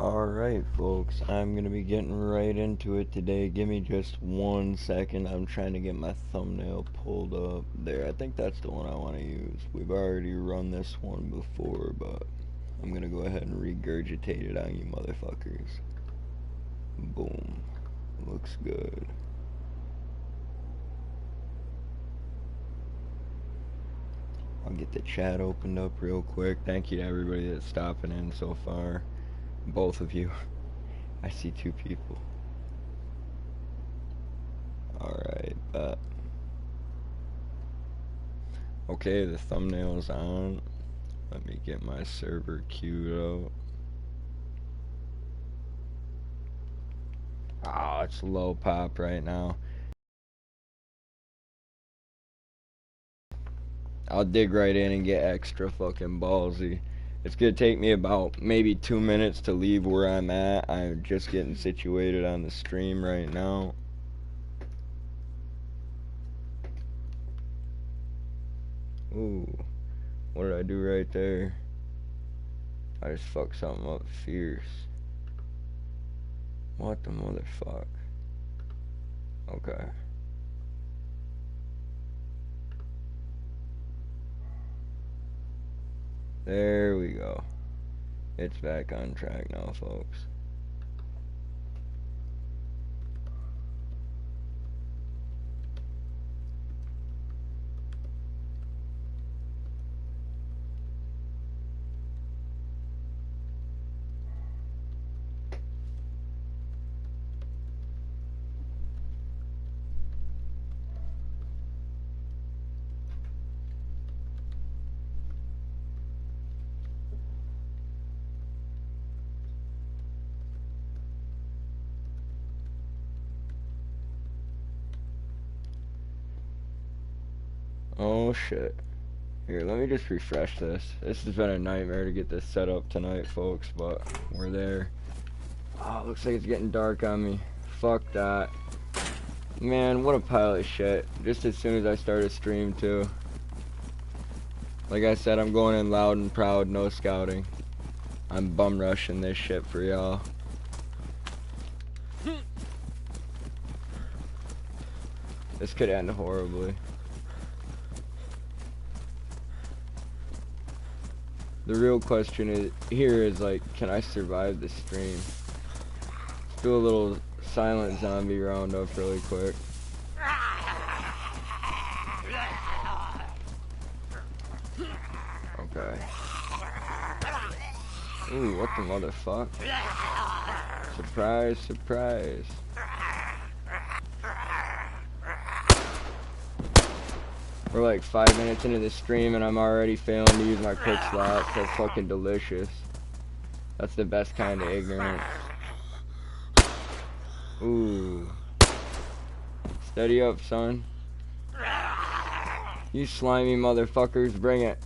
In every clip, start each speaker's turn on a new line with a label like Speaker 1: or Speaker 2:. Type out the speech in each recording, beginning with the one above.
Speaker 1: Alright folks, I'm gonna be getting right into it today. Give me just 1 second. I'm trying to get my thumbnail pulled up there. I think that's the one I want to use. We've already run this one before, but I'm gonna go ahead and regurgitate it on you motherfuckers. Boom. Looks good. I'll get the chat opened up real quick. Thank you to everybody that's stopping in so far. Both of you. I see 2 people. Alright, okay, the thumbnail's on. Let me get my server queued up. Oh, it's low pop right now. I'll dig right in and get extra fucking ballsy. It's gonna take me about maybe 2 minutes to leave where I'm at. I'm just getting situated on the stream right now. Ooh, what did I do right there? I just fucked something up fierce. What the motherfuck? Okay. There we go. It's back on track now, folks. Oh shit. Here, let me just refresh this. This has been a nightmare to get this set up tonight, folks, but we're there. Oh, looks like it's getting dark on me. Fuck that. Man, what a pile of shit. Just as soon as I start a stream, too. Like I said, I'm going in loud and proud, no scouting. I'm bum rushing this shit for y'all. This could end horribly. The real question here is like, can I survive this stream? Let's do a little silent zombie roundup really quick. Okay. Ooh, what the motherfuck? Surprise, surprise. We're like 5 minutes into the stream and I'm already failing to use my quick slot. That's fucking delicious. That's the best kind of ignorance. Ooh. Steady up, son. You slimy motherfuckers, bring it.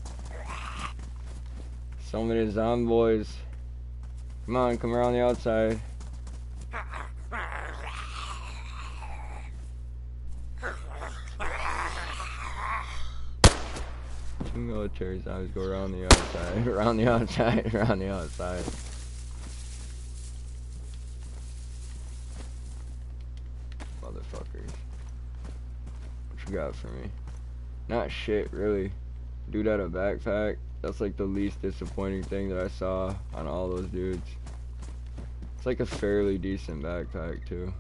Speaker 1: So many zombie boys. Come on, come around the outside. Two military zombies go around the outside, around the outside, around the outside. Motherfuckers. What you got for me? Not shit, really. Dude had a backpack. That's like the least disappointing thing that I saw on all those dudes. It's like a fairly decent backpack, too.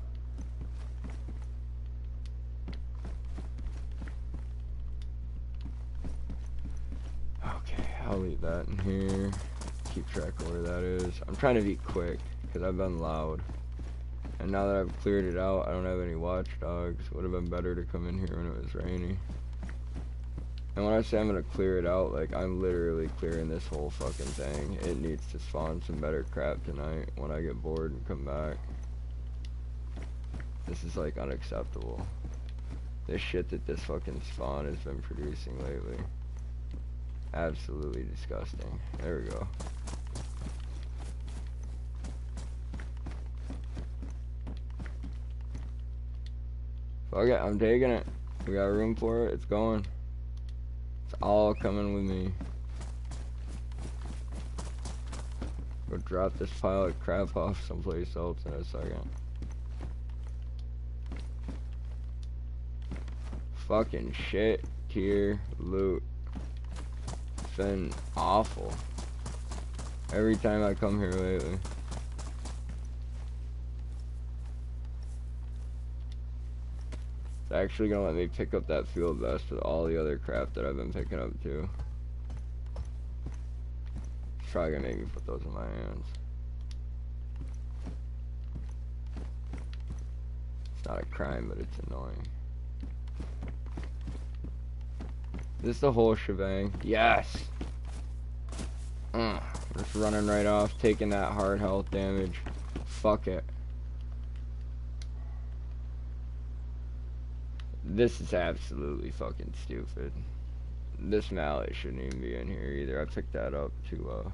Speaker 1: Okay, I'll leave that in here. Keep track of where that is. I'm trying to be quick, because I've been loud. And now that I've cleared it out, I don't have any watchdogs. Would have been better to come in here when it was rainy. And when I say I'm gonna clear it out, like, I'm literally clearing this whole fucking thing. It needs to spawn some better crap tonight when I get bored and come back. This is, like, unacceptable. This shit that this fucking spawn has been producing lately. Absolutely disgusting. There we go. Fuck it, I'm taking it. We got room for it, it's going. It's all coming with me. Go drop this pile of crap off someplace else in a second. Fucking shit tier loot. It's been awful every time I come here lately. It's actually gonna let me pick up that field vest with all the other crap that I've been picking up too. It's probably gonna make me put those in my hands. It's not a crime, but it's annoying. Is this the whole shebang? Yes! Just running right off, taking that hard health damage. Fuck it. This is absolutely fucking stupid. This mallet shouldn't even be in here either. I picked that up to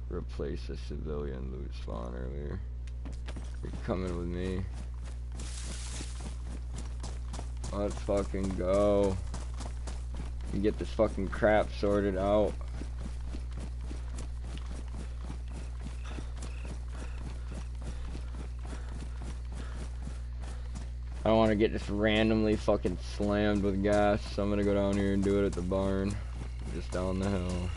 Speaker 1: replace a civilian loot spawn earlier. You're coming with me. Let's fucking go. And get this fucking crap sorted out. I don't want to get just randomly fucking slammed with gas, so I'm gonna go down here and do it at the barn, just down the hill.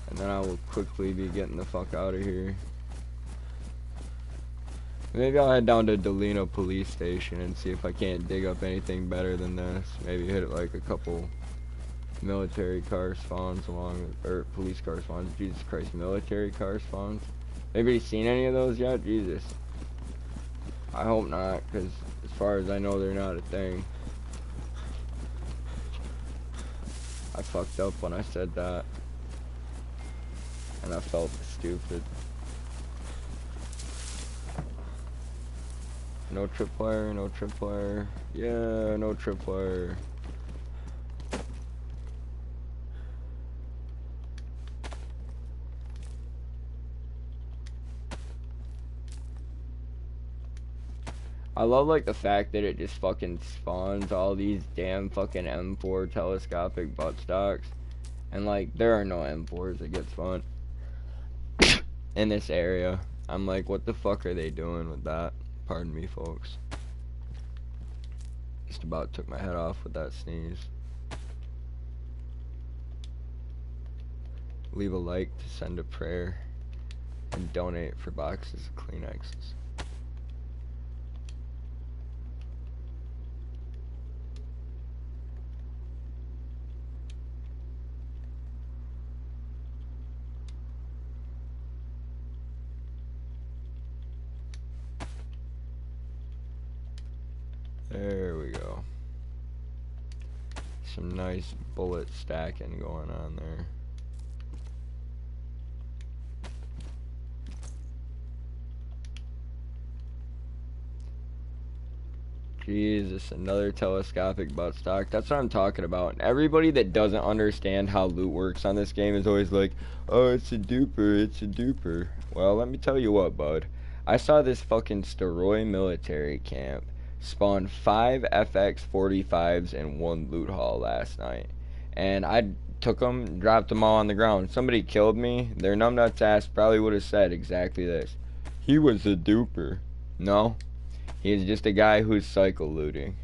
Speaker 1: And then I will quickly be getting the fuck out of here. Maybe I'll head down to Delino police station and see if I can't dig up anything better than this. Maybe hit like a couple military car spawns along, or police car spawns. Jesus Christ, military car spawns. Anybody seen any of those yet? Jesus. I hope not, because as far as I know, they're not a thing. I fucked up when I said that. And I felt stupid. No tripwire, no tripwire. Yeah, no tripwire. I love like the fact that it just fucking spawns all these damn fucking M4 telescopic buttstocks. And like there are no M4s that get spawned in this area. I'm like, what the fuck are they doing with that? Pardon me, folks. Just about took my head off with that sneeze. Leave a like to send a prayer and donate for boxes of Kleenexes. There we go. Some nice bullet stacking going on there. Jesus, another telescopic buttstock. That's what I'm talking about. And everybody that doesn't understand how loot works on this game is always like, oh, it's a duper, it's a duper. Well, let me tell you what, bud. I saw this fucking Steroid military camp spawn 5 FX-45s in one loot haul last night. And I took them, dropped them all on the ground. Somebody killed me. Their numbnuts ass probably would have said exactly this. He was a duper. No. He's just a guy who's cycle looting.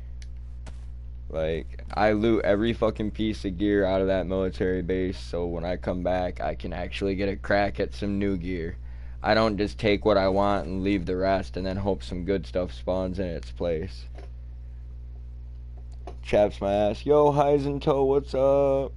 Speaker 1: Like, I loot every fucking piece of gear out of that military base, so when I come back, I can actually get a crack at some new gear. I don't just take what I want and leave the rest and then hope some good stuff spawns in its place. Chaps my ass. Yo, Heisentoe, what's up?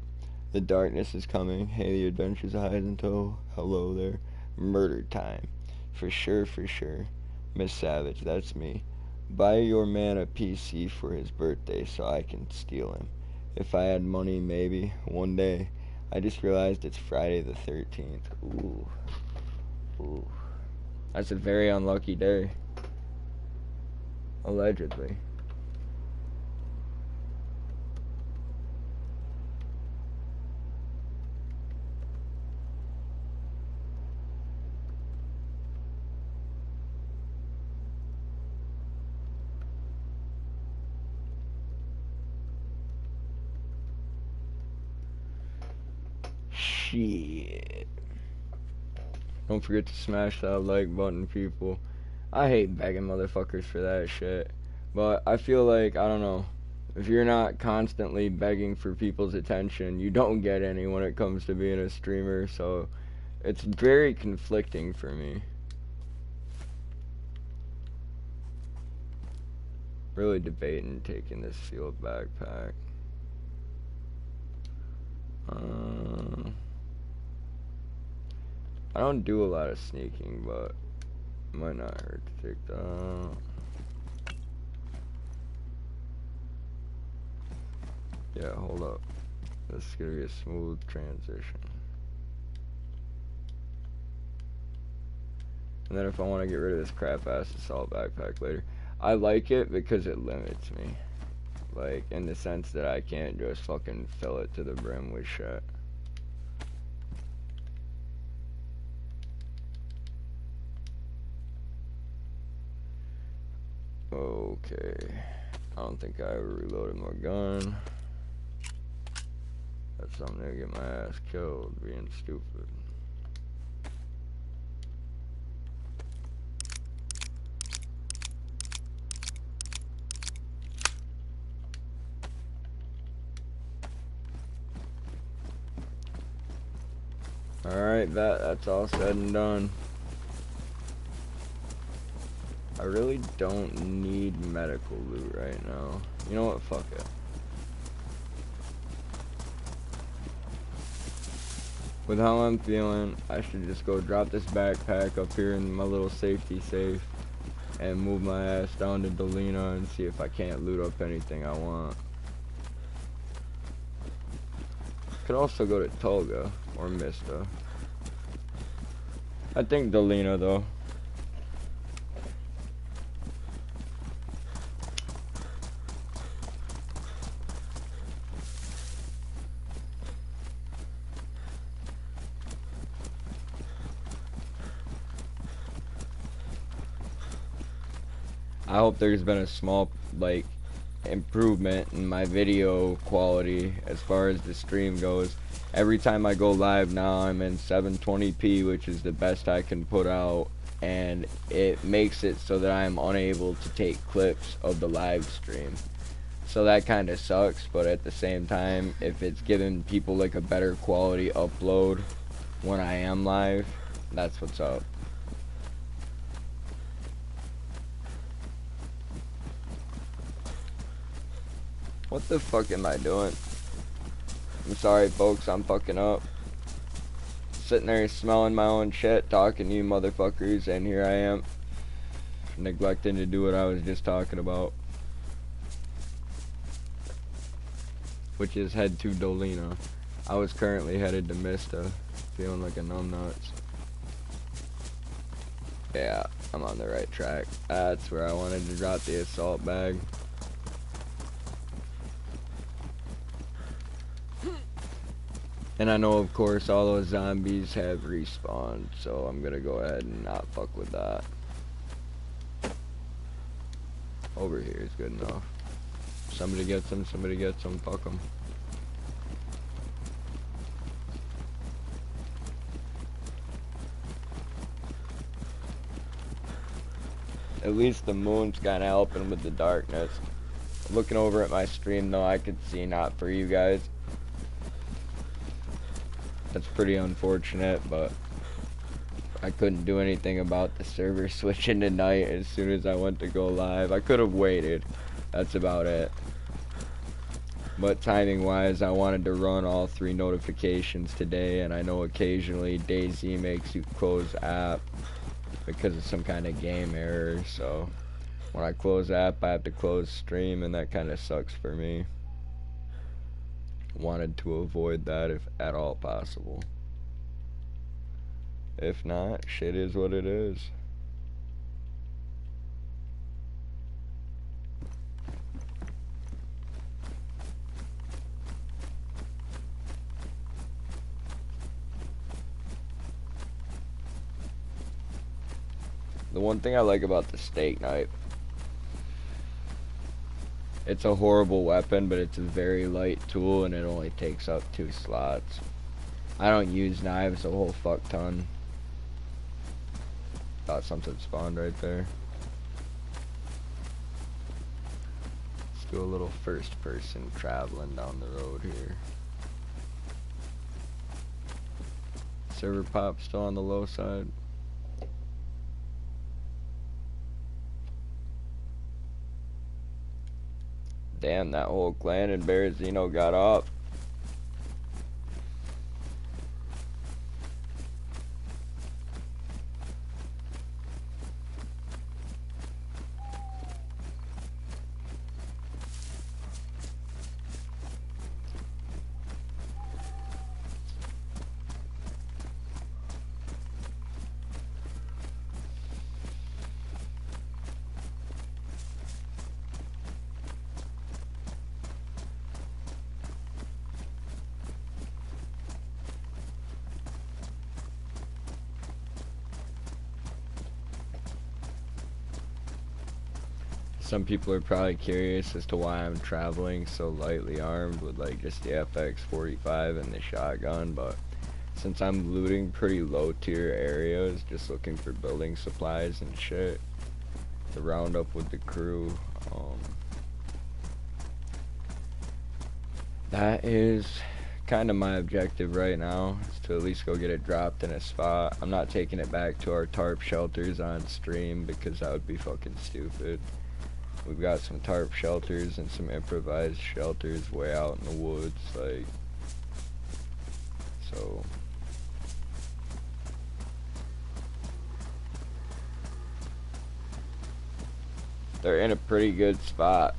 Speaker 1: The darkness is coming. Hey, the adventures of Heisentoe. Hello there. Murder time. For sure, for sure. Miss Savage, that's me. Buy your man a PC for his birthday so I can steal him. If I had money, maybe. One day. I just realized it's Friday the 13th. Ooh. Ooh. That's a very unlucky day. Allegedly. Shit. Don't forget to smash that like button, people. I hate begging motherfuckers for that shit. But I feel like, I don't know, if you're not constantly begging for people's attention, you don't get any when it comes to being a streamer, so it's very conflicting for me. Really debating taking this sealed backpack. I don't do a lot of sneaking, but it might not hurt to take that. Yeah, hold up. This is gonna be a smooth transition. And then if I want to get rid of this crap ass assault backpack later, I like it because it limits me. Like, in the sense that I can't just fucking fill it to the brim with shit. Okay. I don't think I ever reloaded my gun. That's something to get my ass killed, being stupid. Alright, that's all said and done. I really don't need medical loot right now. You know what? Fuck it. With how I'm feeling, I should just go drop this backpack up here in my little safety safe and move my ass down to Dolina and see if I can't loot up anything I want. Could also go to Tolga or Mista. I think Dolina though. I hope there's been a small, like, improvement in my video quality as far as the stream goes. Every time I go live now, I'm in 720p, which is the best I can put out, and it makes it so that I'm unable to take clips of the live stream. So that kind of sucks, but at the same time, if it's giving people like a better quality upload when I am live, that's what's up. What the fuck am I doing? I'm sorry, folks, I'm fucking up. Sitting there smelling my own shit, talking to you motherfuckers, and here I am, neglecting to do what I was just talking about. Which is head to Dolina. I was currently headed to Mista, feeling like a numbnuts. Yeah, I'm on the right track. That's where I wanted to drop the assault bag. And I know, of course, all those zombies have respawned, so I'm gonna go ahead and not fuck with that. Over here is good enough. Somebody gets them, fuck them. At least the moon's kinda helping with the darkness. Looking over at my stream, though, I could see not for you guys. That's pretty unfortunate, but I couldn't do anything about the server switching to night as soon as I went to go live. I could have waited. That's about it. But timing wise, I wanted to run all 3 notifications today, and I know occasionally DayZ makes you close app because of some kind of game error, so when I close app I have to close stream, and that kind of sucks for me. Wanted to avoid that if at all possible. If not, shit is what it is. The one thing I like about the steak knife, it's a horrible weapon, but it's a very light tool, and it only takes up 2 slots. I don't use knives a whole fuck ton. thought something spawned right there. Let's do a little first person traveling down the road here. Server pop still on the low side. Damn, that whole clan in Berezino got up. Some people are probably curious as to why I'm traveling so lightly armed with like just the FX45 and the shotgun, but since I'm looting pretty low tier areas, just looking for building supplies and shit to round up with the crew, that is kind of my objective right now, is to at least go get it dropped in a spot. I'm not taking it back to our tarp shelters on stream because that would be fucking stupid. We've got some tarp shelters and some improvised shelters way out in the woods, like, so. They're in a pretty good spot,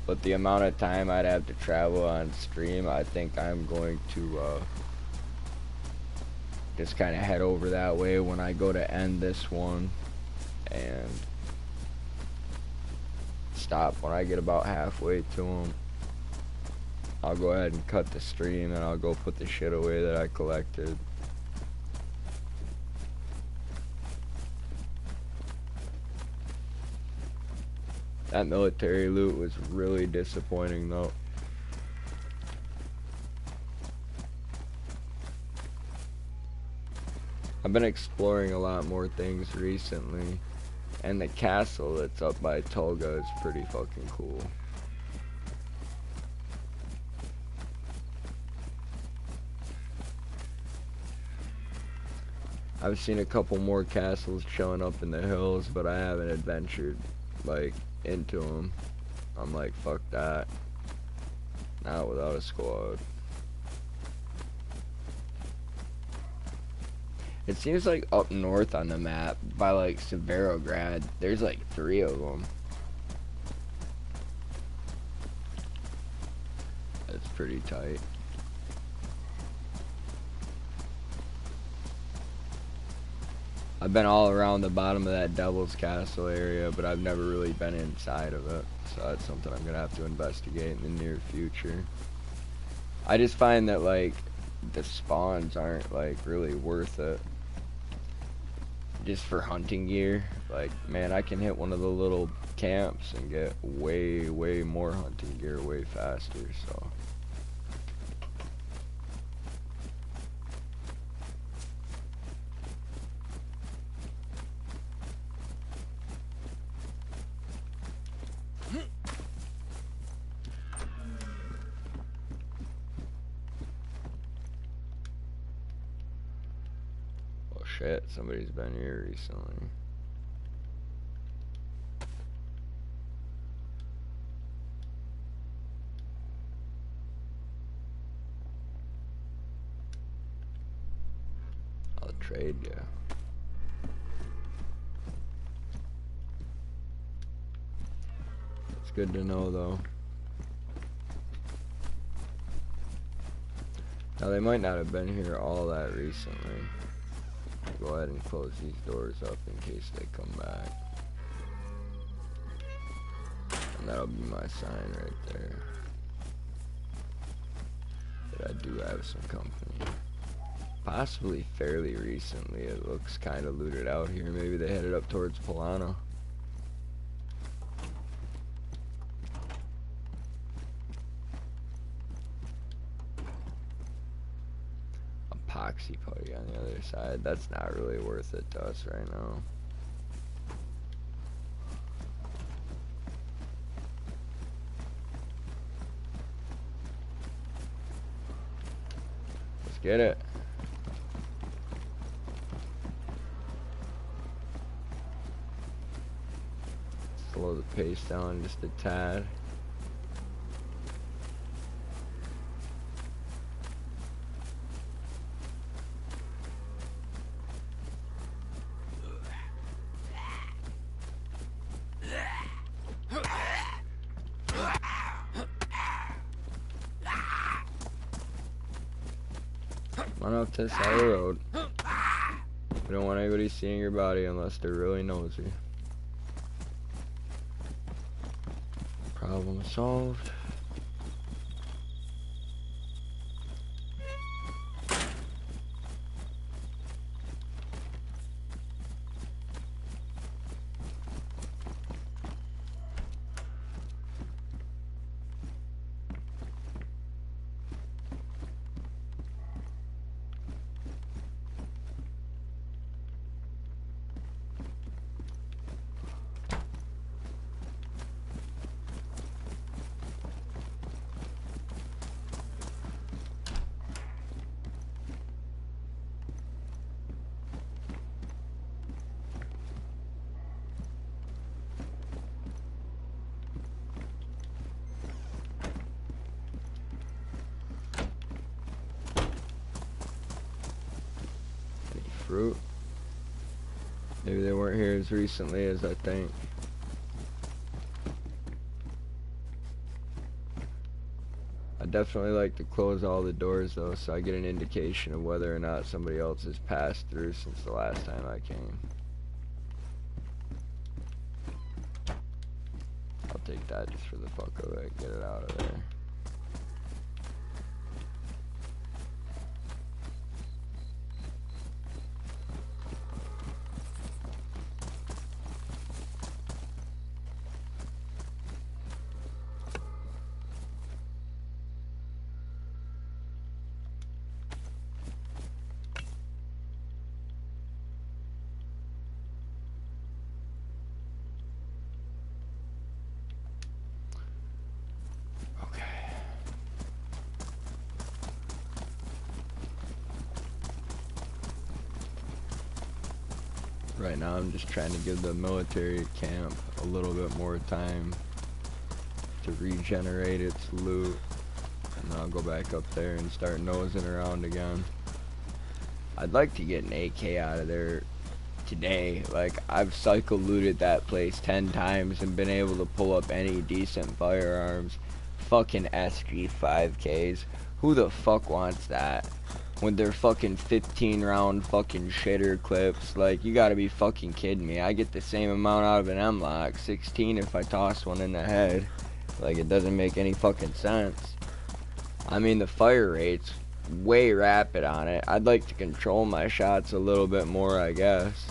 Speaker 1: but the amount of time I'd have to travel on stream, I think I'm going to just kind of head over that way when I go to end this one and stop when I get about halfway to them. I'll go ahead and cut the stream and I'll go put the shit away that I collected. That military loot was really disappointing though. I've been exploring a lot more things recently, and the castle that's up by Tolga is pretty fucking cool. I've seen a couple more castles chilling up in the hills, but I haven't adventured like into them. I'm like, fuck that. Not without a squad. It seems like up north on the map by like Savage-Recluse, there's like 3 of them. That's pretty tight. I've been all around the bottom of that Devil's Castle area, but I've never really been inside of it. So that's something I'm gonna have to investigate in the near future. I just find that like the spawns aren't like really worth it. Just for hunting gear, like, man, I can hit one of the little camps and get way more hunting gear way faster, so. Shit, somebody's been here recently. I'll trade you. It's good to know though. Now they might not have been here all that recently. Go ahead and close these doors up in case they come back. And that'll be my sign right there. That I do have some company. Possibly fairly recently. It looks kind of looted out here. Maybe they headed up towards Polana. proxy putty on the other side. That's not really worth it to us right now. Let's get it. Slow the pace down just a tad. Run off to the side of the road. We don't want anybody seeing your body unless they're really nosy. Problem solved. Fruit. Maybe they weren't here as recently as I think. I definitely like to close all the doors though, so I get an indication of whether or not somebody else has passed through since the last time I came. I'll take that just for the fuck of it. Get it out of there. Right now I'm just trying to give the military camp a little bit more time to regenerate its loot, and then I'll go back up there and start nosing around again. I'd like to get an AK out of there today. Like, I've cycle looted that place 10 times and been able to pull up any decent firearms. Fucking SG5Ks. Who the fuck wants that? When they're fucking 15 round fucking shitter clips. Like, you gotta be fucking kidding me. I get the same amount out of an M-Lock 16 if I toss one in the head. Like, it doesn't make any fucking sense. I mean, the fire rate's way rapid on it. I'd like to control my shots a little bit more, I guess.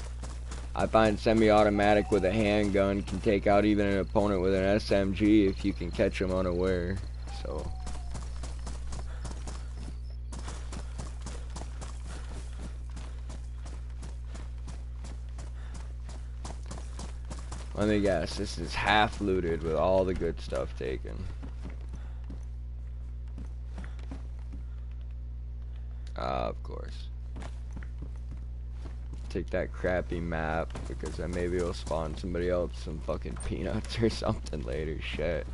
Speaker 1: I find semi-automatic with a handgun can take out even an opponent with an SMG if you can catch them unaware. So let me guess, this is half looted with all the good stuff taken. Of course. Take that crappy map, because then maybe it'll spawn somebody else some fucking peanuts or something later. Shit.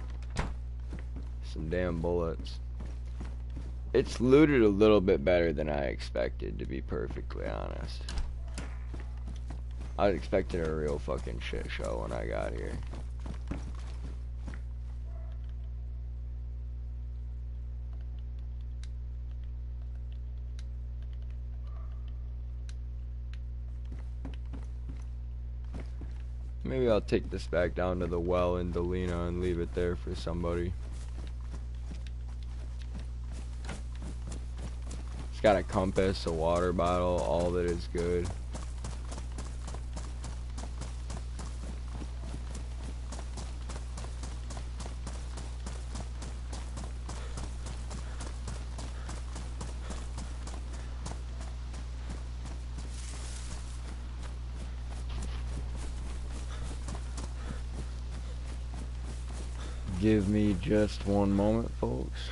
Speaker 1: Some damn bullets. It's looted a little bit better than I expected, to be perfectly honest. I was expecting a real fucking shit show when I got here. Maybe I'll take this back down to the well in Delina and leave it there for somebody. It's got a compass, a water bottle, all that is good. Give me just one moment, folks.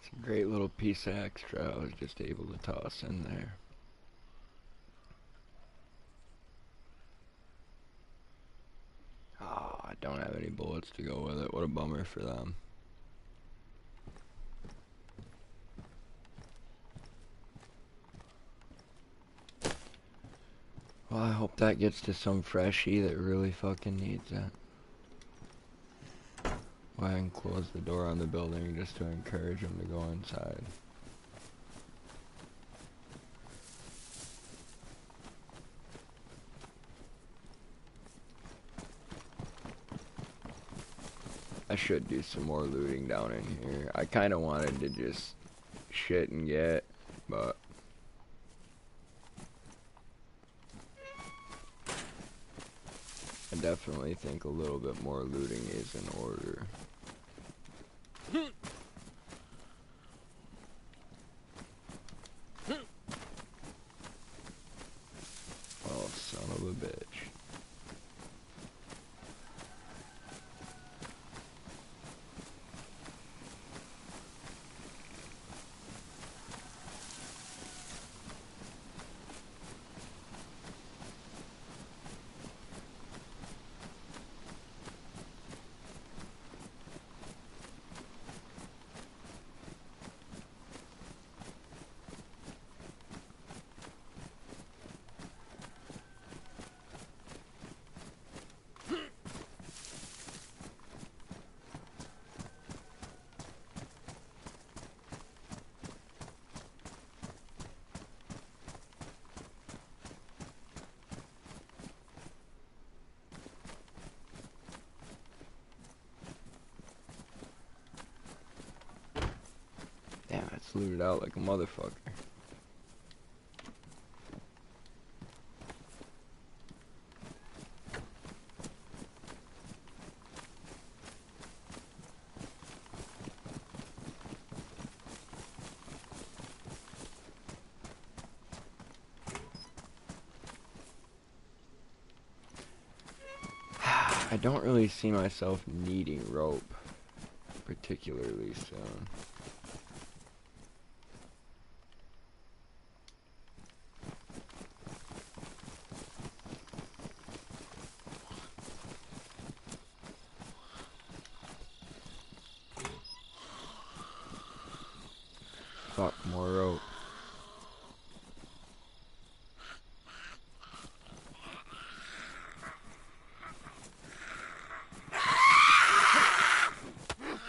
Speaker 1: It's a great little piece of extra I was just able to toss in there. Oh, I don't have any bullets to go with it. What a bummer for them. Well, I hope that gets to some freshie that really fucking needs it. Go ahead and close the door on the building just to encourage them to go inside. I should do some more looting down in here. I kind of wanted to just shit and get, but I definitely think a little bit more looting is in order. Oh, son of a bitch. Damn, it's looted out like a motherfucker. I don't really see myself needing rope particularly soon. Fuck, more rope.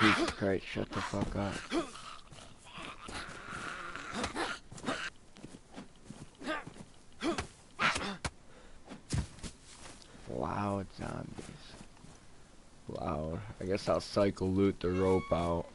Speaker 1: Jesus Christ, shut the fuck up. Loud zombies. Loud. I guess I'll cycle loot the rope out.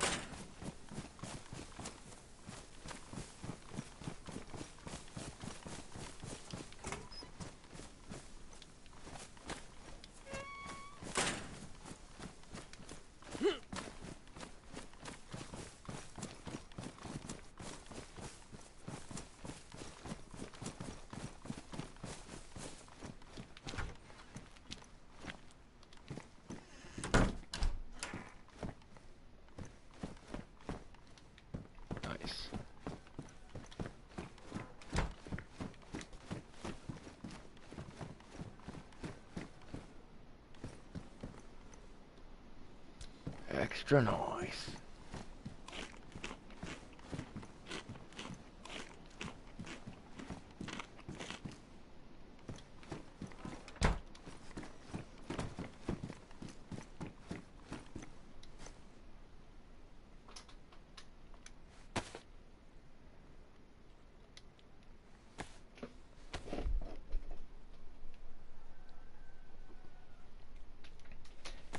Speaker 1: Nice. Extra noise.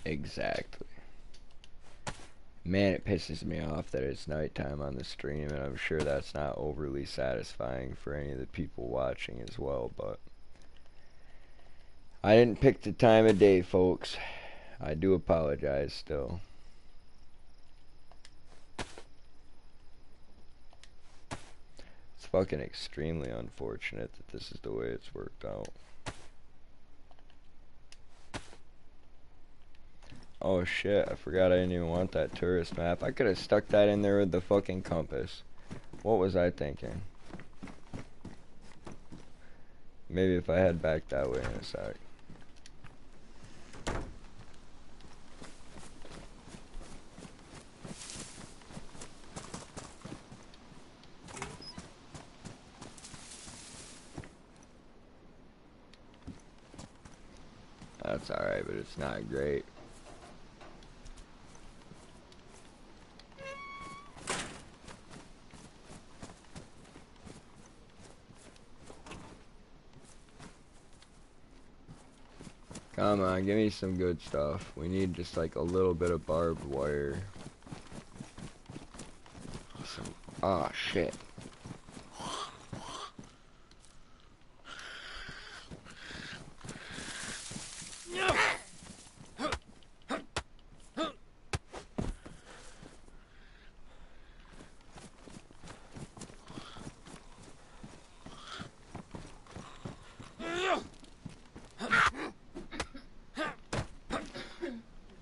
Speaker 1: Exactly. Man, it pisses me off that it's nighttime on the stream, and I'm sure that's not overly satisfying for any of the people watching as well, but I didn't pick the time of day, folks. I do apologize still. It's fucking extremely unfortunate that this is the way it's worked out. Oh shit, I forgot I didn't even want that tourist map. I could have stuck that in there with the fucking compass. What was I thinking? Maybe if I head back that way in a sec. That's alright, but it's not great. Come on, give me some good stuff. We need just like a little bit of barbed wire. Oh shit.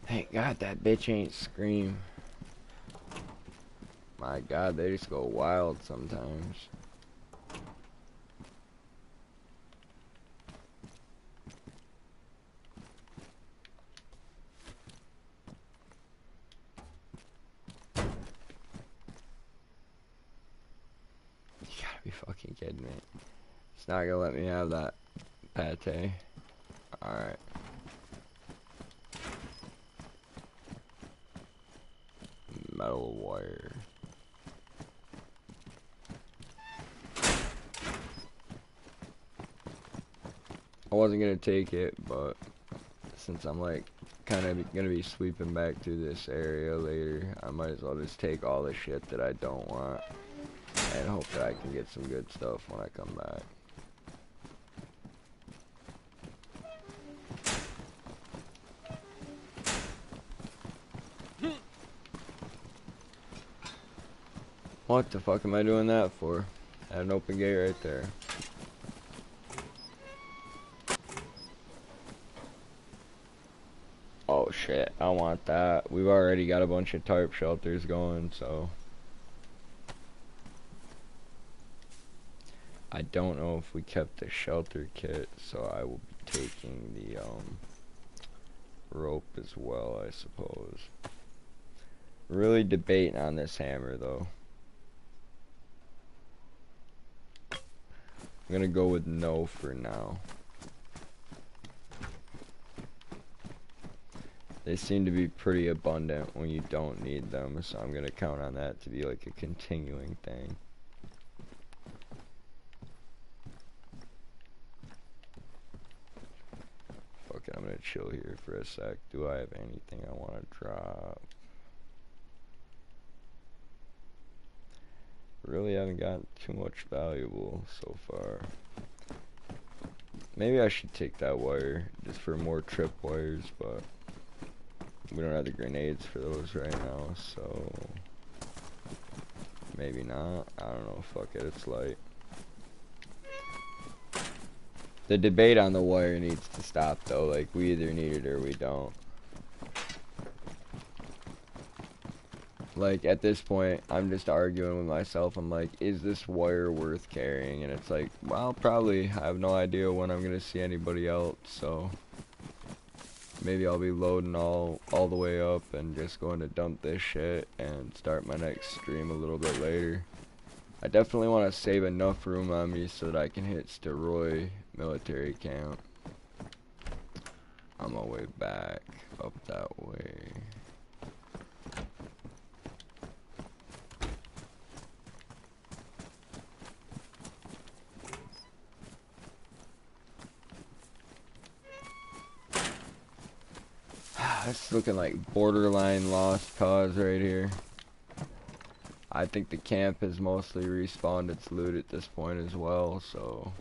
Speaker 1: Thank God that bitch ain't scream. My God, they just go wild sometimes. You gotta be fucking kidding me. It's not gonna let me have that pate. Alright. Metal wire. I wasn't gonna take it, but since I'm like kind of gonna be sweeping back through this area later, I might as well just take all the shit that I don't want and hope that I can get some good stuff when I come back. What the fuck am I doing that for? I had an open gate right there. Oh shit, I want that. We've already got a bunch of tarp shelters going, so I don't know if we kept the shelter kit, so I will be taking the rope as well, I suppose. Really debating on this hammer though. I'm gonna go with no for now. They seem to be pretty abundant when you don't need them, so I'm gonna count on that to be like a continuing thing. Fuck it, I'm gonna chill here for a sec. Do I have anything I wanna drop? Really haven't gotten too much valuable so far. Maybe I should take that wire just for more trip wires, but we don't have the grenades for those right now, so maybe not. I don't know, fuck it, it's light. The debate on the wire needs to stop though, like we either need it or we don't. Like at this point, I'm just arguing with myself. I'm like, is this wire worth carrying? And it's like, well, probably. I have no idea when I'm gonna see anybody else, so maybe I'll be loading all the way up and just going to dump this shit and start my next stream a little bit later. I definitely want to save enough room on me so that I can hit Steroy military camp. On my way back up that way. It's looking like borderline lost cause right here. I think the camp has mostly respawned its loot at this point as well, so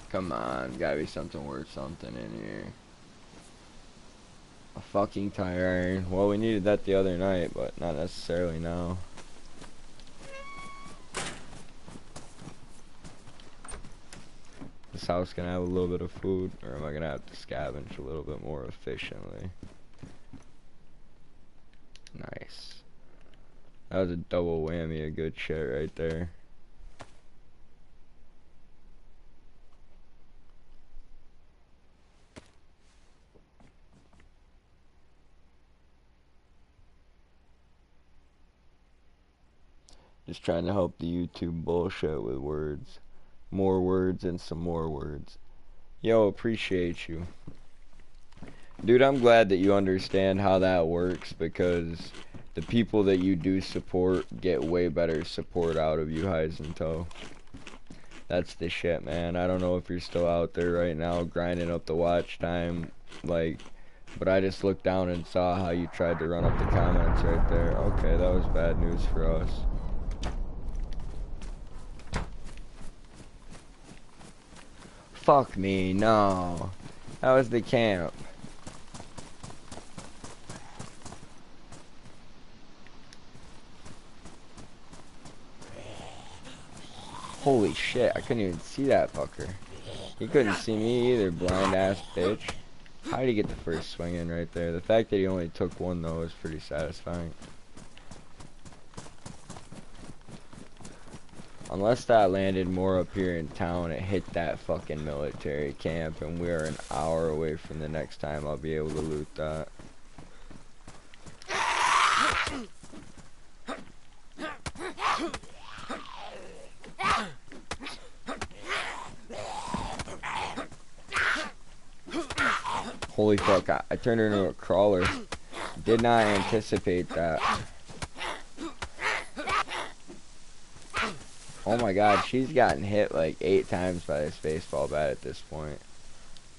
Speaker 1: come on, gotta be something worth something in here. A fucking tire iron. Well, we needed that the other night, but not necessarily now. This house gonna have a little bit of food, or am I gonna have to scavenge a little bit more efficiently? Nice. That was a double whammy of good shit right there. Just trying to help the YouTube bullshit with words. More words and some more words. Yo, appreciate you. Dude, I'm glad that you understand how that works, because the people that you do support get way better support out of you, Heathenry. That's the shit, man. I don't know if you're still out there right now grinding up the watch time, like, but I just looked down and saw how you tried to run up the comments right there. Okay, that was bad news for us. Fuck me, no. That was the camp. Holy shit, I couldn't even see that fucker. He couldn't see me either, blind ass bitch. How did he get the first swing in right there? The fact that he only took one though is pretty satisfying. Unless that landed more up here in town, it hit that fucking military camp, and we are an hour away from the next time I'll be able to loot that. Holy fuck, I turned her into a crawler. Did not anticipate that. Oh my god, she's gotten hit like 8 times by this baseball bat at this point.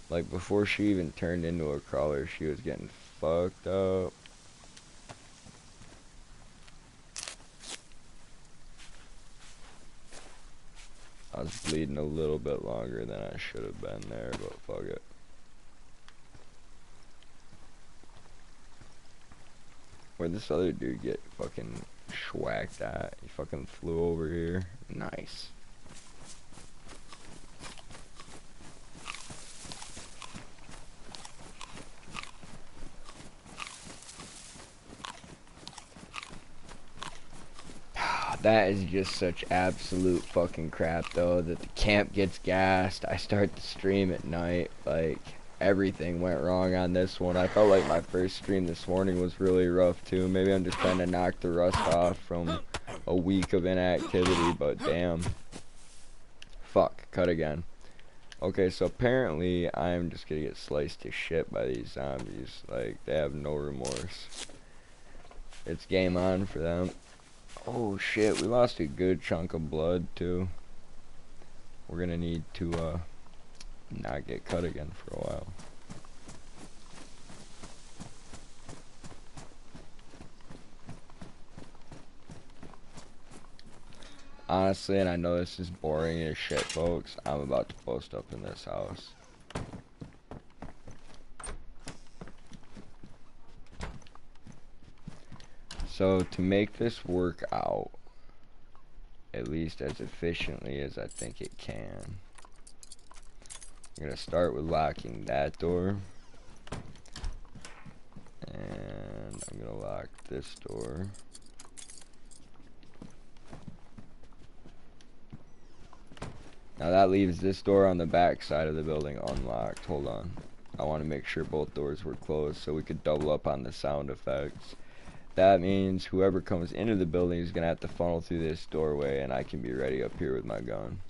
Speaker 1: Like, before she even turned into a crawler, she was getting fucked up. I was bleeding a little bit longer than I should have been there, but fuck it. Where'd this other dude get fucking schwacked at? He fucking flew over here. Nice. That is just such absolute fucking crap, though, that the camp gets gassed. I start the stream at night. Like, everything went wrong on this one. I felt like my first stream this morning was really rough, too. Maybe I'm just trying to knock the rust off from a week of inactivity, but damn. Fuck, cut again. Okay, so apparently I'm just gonna get sliced to shit by these zombies. Like, they have no remorse. It's game on for them. Oh shit, we lost a good chunk of blood too. We're gonna need to not get cut again for a while. Honestly, and I know this is boring as shit, folks, I'm about to post up in this house. So to make this work out, at least as efficiently as I think it can, I'm gonna start with locking that door, and I'm gonna lock this door. Now that leaves this door on the back side of the building unlocked. Hold on, I want to make sure both doors were closed so we could double up on the sound effects. That means whoever comes into the building is gonna have to funnel through this doorway, and I can be ready up here with my gun.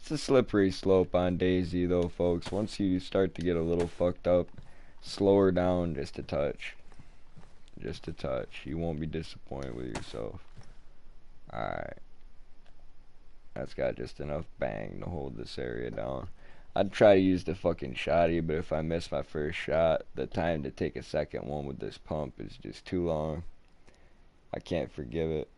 Speaker 1: It's a slippery slope on Daisy though, folks. Once you start to get a little fucked up, slow her down just a touch. Just a touch. You won't be disappointed with yourself. Alright. That's got just enough bang to hold this area down. I'd try to use the fucking shotty, but if I miss my first shot, the time to take a second one with this pump is just too long. I can't forgive it.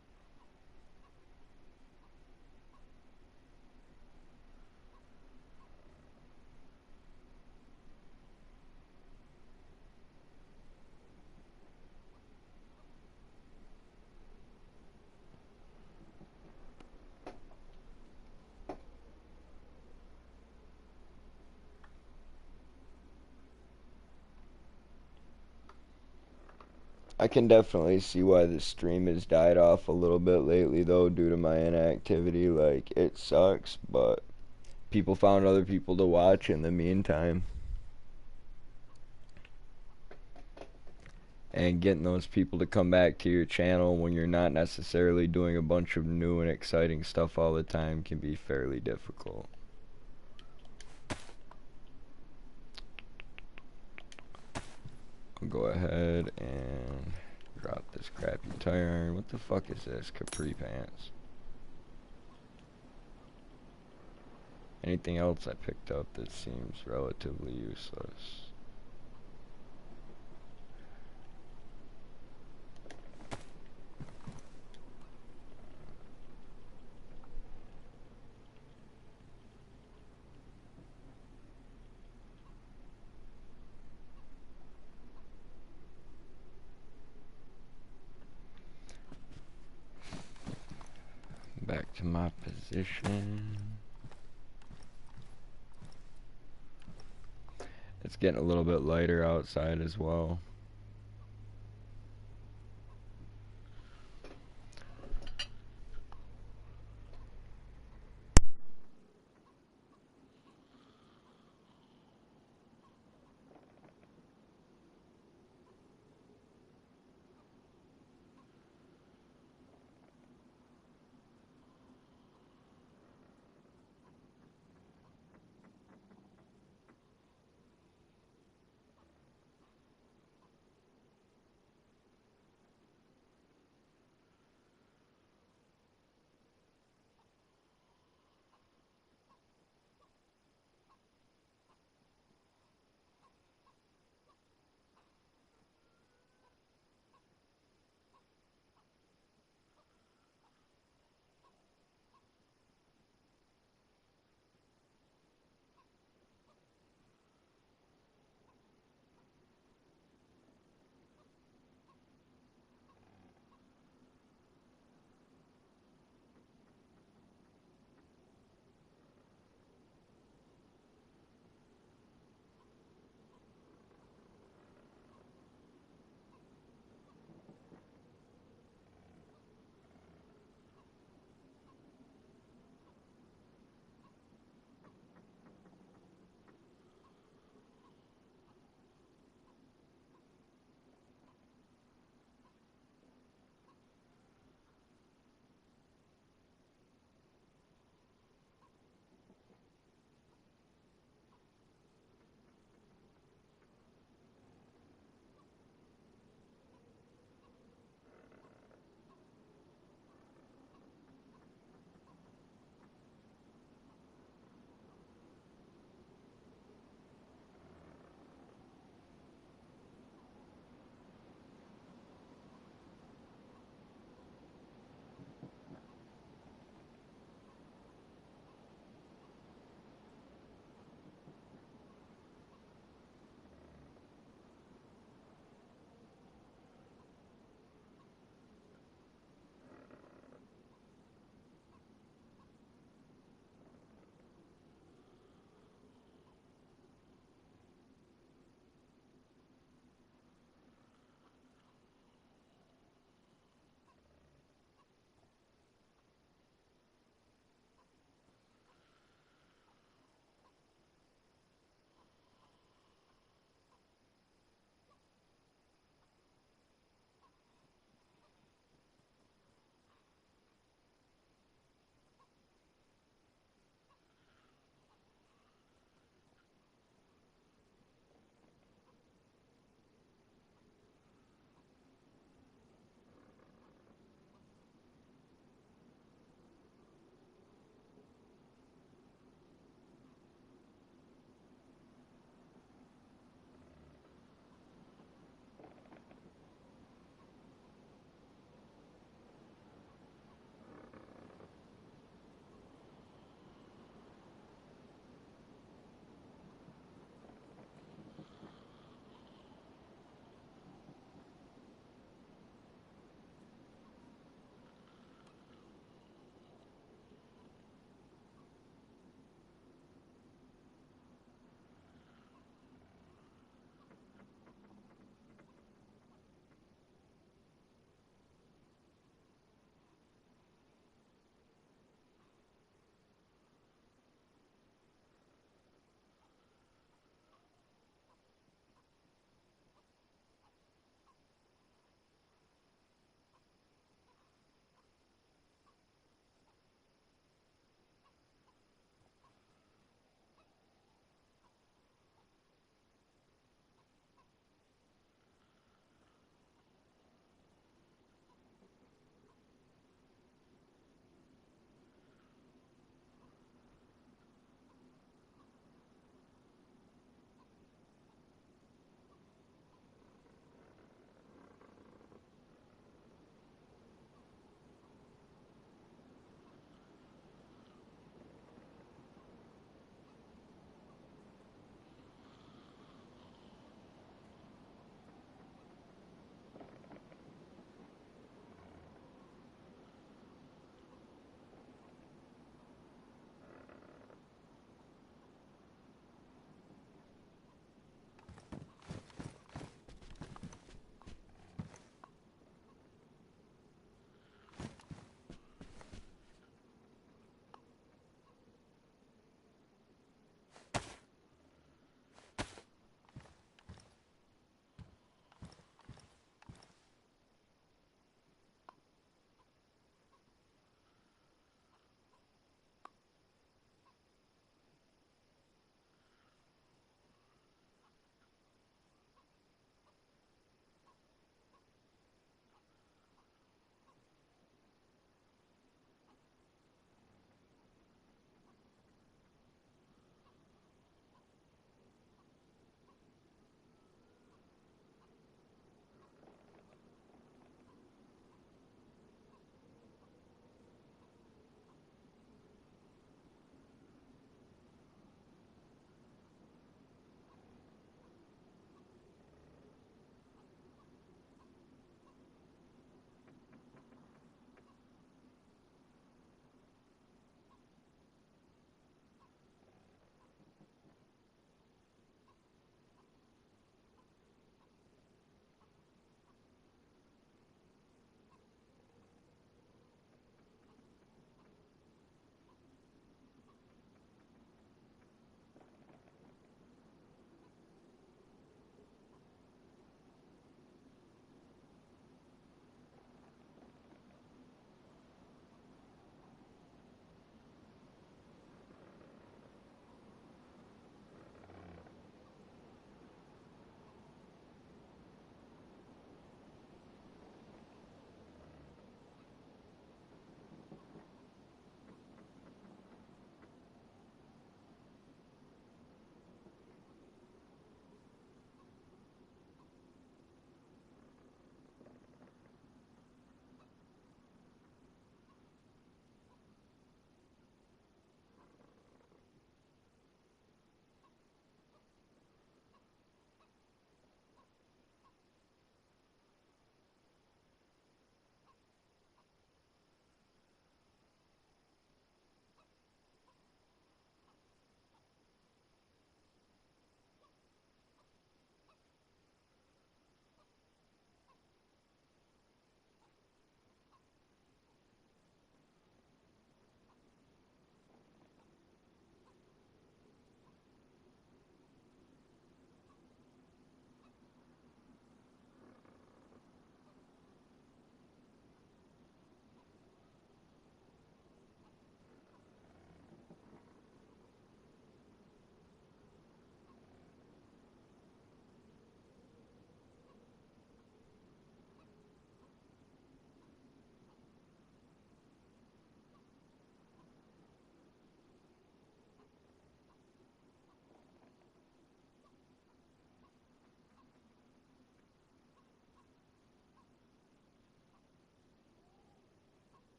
Speaker 1: I can definitely see why the stream has died off a little bit lately though, due to my inactivity. Like, it sucks, but people found other people to watch in the meantime. And getting those people to come back to your channel when you're not necessarily doing a bunch of new and exciting stuff all the time can be fairly difficult. I'll go ahead and drop this crappy tire iron. What the fuck is this? Capri pants. Anything else I picked up that seems relatively useless? Back to my position. It's getting a little bit lighter outside as well.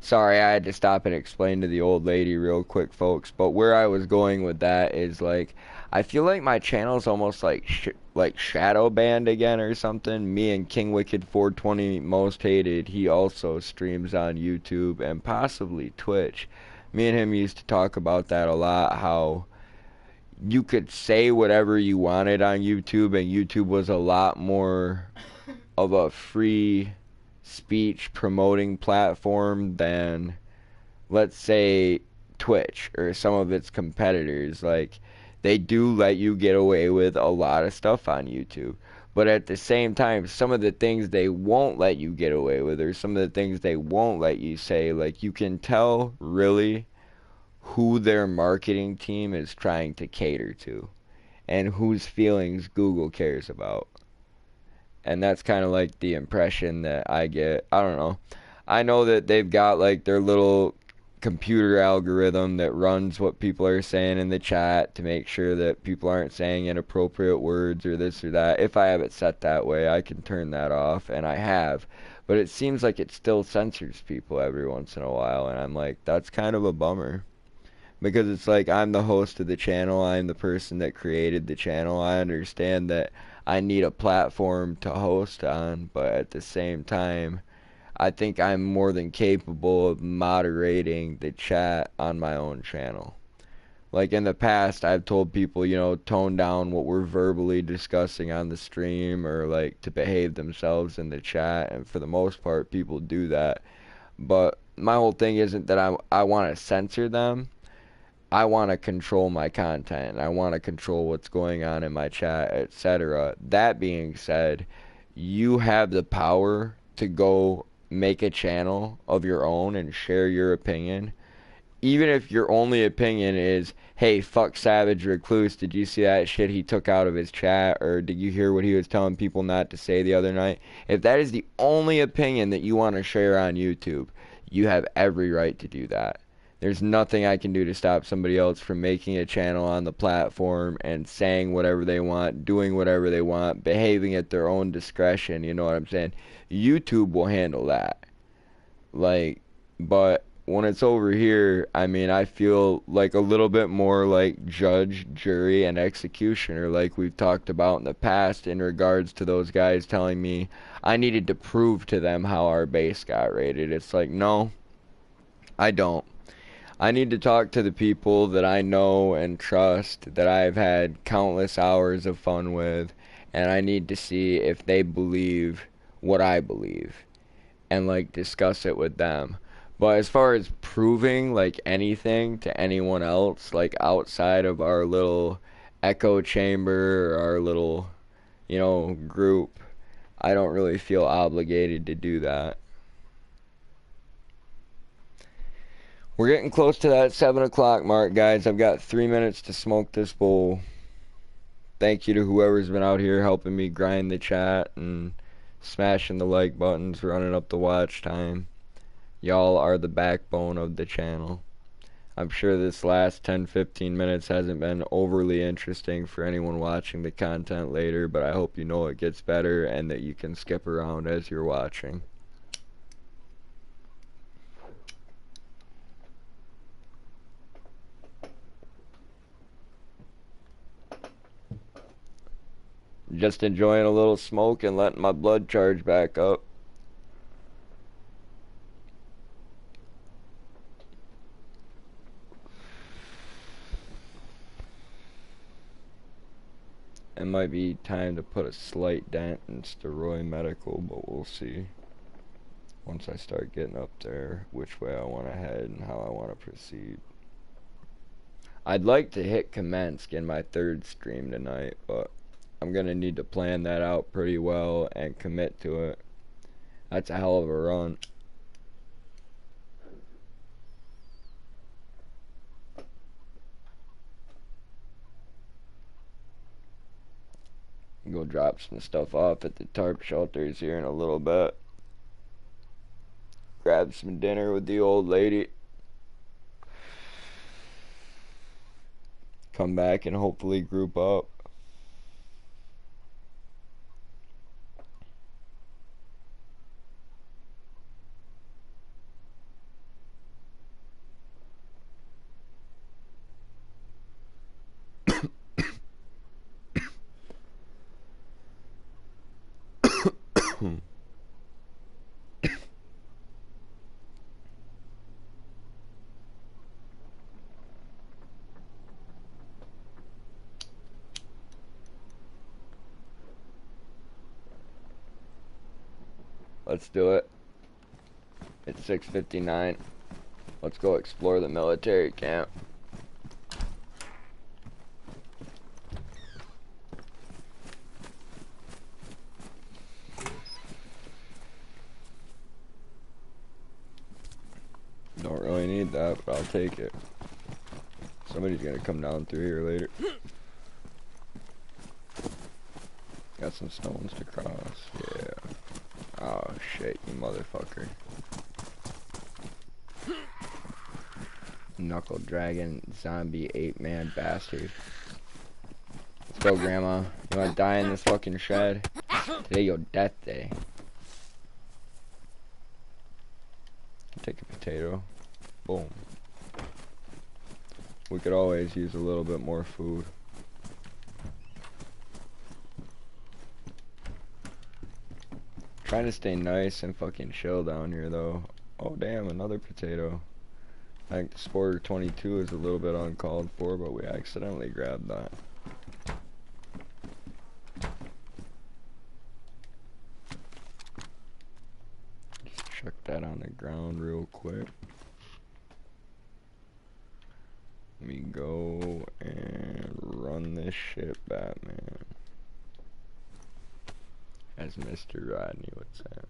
Speaker 1: Sorry, I had to stop and explain to the old lady real quick, folks. But where I was going with that is like, I feel like my channel's almost like like shadow banned again or something. Me and King Wicked 420 Most Hated, he also streams on YouTube and possibly Twitch. Me and him used to talk about that a lot, how you could say whatever you wanted on YouTube, and YouTube was a lot more of a free speech promoting platform than, let's say, Twitch or some of its competitors. Like, they do let you get away with a lot of stuff on YouTube. But at the same time, some of the things they won't let you get away with, or some of the things they won't let you say, like, you can tell really who their marketing team is trying to cater to and whose feelings Google cares about. And that's kind of like the impression that I get. I don't know. I know that they've got like their little computer algorithm that runs what people are saying in the chat to make sure that people aren't saying inappropriate words or this or that. If I have it set that way, I can turn that off, and I have. But it seems like it still censors people every once in a while, and I'm like, that's kind of a bummer. Because it's like, I'm the host of the channel, I'm the person that created the channel. I understand that I need a platform to host on, but at the same time, I think I'm more than capable of moderating the chat on my own channel. Like in the past, I've told people, you know, tone down what we're verbally discussing on the stream, or like to behave themselves in the chat, and for the most part, people do that. But my whole thing isn't that I want to censor them. I want to control my content. I want to control what's going on in my chat, etc. That being said, you have the power to go make a channel of your own and share your opinion. Even if your only opinion is, hey, fuck Savage Recluse, did you see that shit he took out of his chat? Or did you hear what he was telling people not to say the other night? If that is the only opinion that you want to share on YouTube, you have every right to do that. There's nothing I can do to stop somebody else from making a channel on the platform and saying whatever they want, doing whatever they want, behaving at their own discretion, you know what I'm saying? YouTube will handle that. Like, but when it's over here, I mean, I feel like a little bit more like judge, jury, and executioner, like we've talked about in the past in regards to those guys telling me I needed to prove to them how our base got rated. It's like, no, I don't. I need to talk to the people that I know and trust, that I've had countless hours of fun with, and I need to see if they believe what I believe, and like discuss it with them. But as far as proving like anything to anyone else, like outside of our little echo chamber or our little, you know, group, I don't really feel obligated to do that. We're getting close to that 7 o'clock mark, guys. I've got 3 minutes to smoke this bowl. Thank you to whoever's been out here helping me grind the chat and smashing the like buttons, running up the watch time. Y'all are the backbone of the channel. I'm sure this last 10-15 minutes hasn't been overly interesting for anyone watching the content later, but I hope you know it gets better and that you can skip around as you're watching. Just enjoying a little smoke and letting my blood charge back up. It might be time to put a slight dent in steroid medical, but we'll see. Once I start getting up there, which way I want to head and how I want to proceed. I'd like to hit commence in my third stream tonight, but I'm going to need to plan that out pretty well and commit to it. That's a hell of a run. Go drop some stuff off at the tarp shelters here in a little bit. Grab some dinner with the old lady. Come back and hopefully group up. Let's do it. It's 6:59. Let's go explore the military camp. Don't really need that, but I'll take it. Somebody's gonna come down through here later. Got some stones to cross. Yeah. Oh shit, you motherfucker. Knuckle dragon zombie 8-man bastard. Let's go, Grandma. You wanna die in this fucking shed? Today your death day. Take a potato. Boom. We could always use a little bit more food. Trying to stay nice and fucking chill down here though. Oh damn, another potato. I think Sporter 22 is a little bit uncalled for, but we accidentally grabbed that. Just chuck that on the ground real quick. Let me go and run this shit, Batman. As Mr. Rodney would say.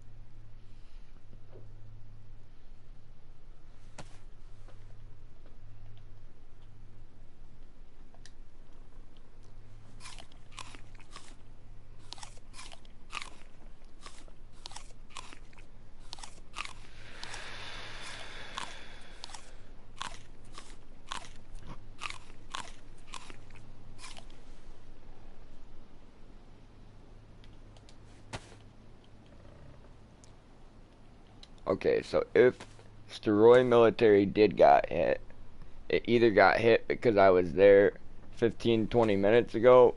Speaker 1: Okay, so if Steroid military did got hit, it either got hit because I was there 15-20 minutes ago,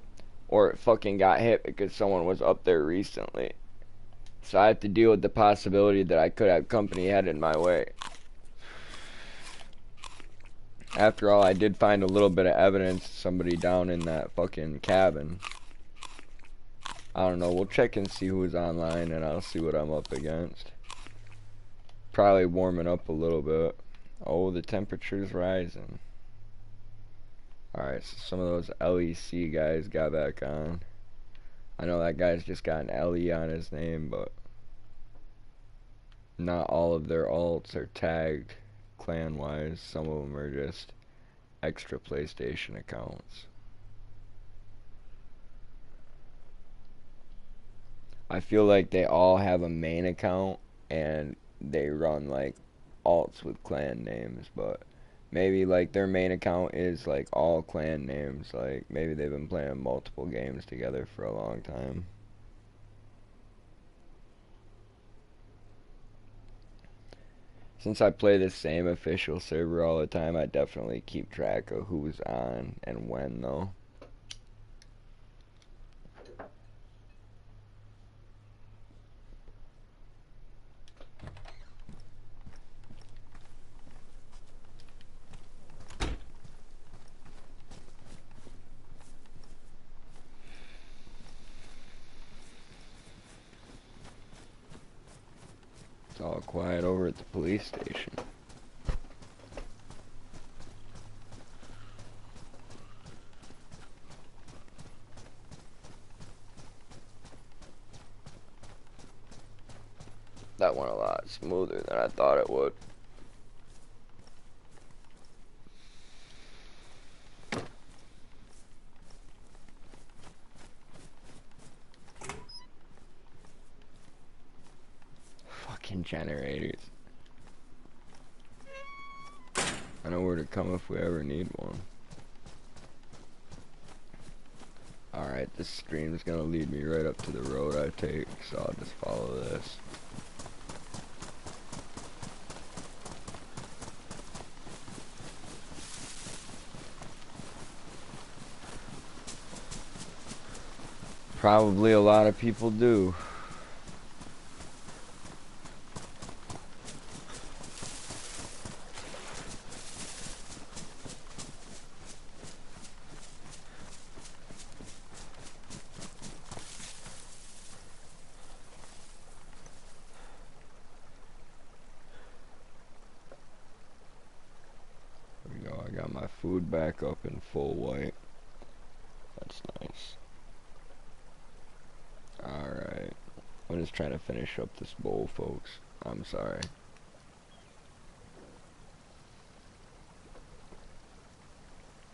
Speaker 1: or it fucking got hit because someone was up there recently. So I have to deal with the possibility that I could have company headed my way. After all, I did find a little bit of evidence of somebody down in that fucking cabin. I don't know, we'll check and see who's online and I'll see what I'm up against. Probably warming up a little bit. Oh, the temperature's rising. Alright, so some of those LEC guys got back on. I know that guy's just got an LE on his name, but not all of their alts are tagged clan-wise. Some of them are just extra PlayStation accounts. I feel like they all have a main account and they run like alts with clan names, but maybe like their main account is like all clan names. Like maybe they've been playing multiple games together for a long time. Since I play the same official server all the time, I definitely keep track of who's on and when though. It's all quiet over at the police station. That went a lot smoother than I thought it would. Fucking generators. I know where to come if we ever need one. Alright, this stream's gonna lead me right up to the road I take, so I'll just follow this. Probably a lot of people do. food back up in full white. That's nice. Alright. I'm just trying to finish up this bowl, folks. I'm sorry.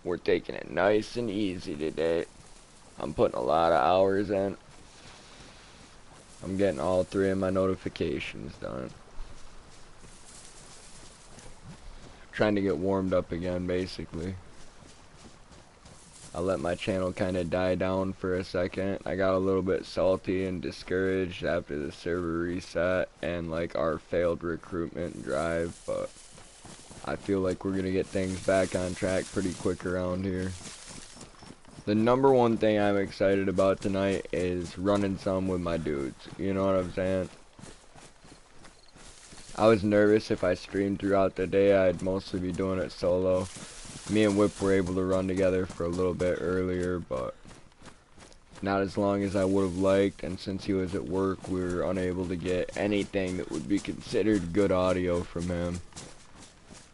Speaker 1: We're taking it nice and easy today. I'm putting a lot of hours in. I'm getting all 3 of my notifications done. Trying to get warmed up again, basically. I let my channel kind of die down for a second. I got a little bit salty and discouraged after the server reset and like our failed recruitment drive, but I feel like we're gonna get things back on track pretty quick around here. The number one thing I'm excited about tonight is running some with my dudes. You know what I'm saying? I was nervous if I streamed throughout the day, I'd mostly be doing it solo. Me and Whip were able to run together for a little bit earlier, but not as long as I would have liked, and since he was at work, we were unable to get anything that would be considered good audio from him.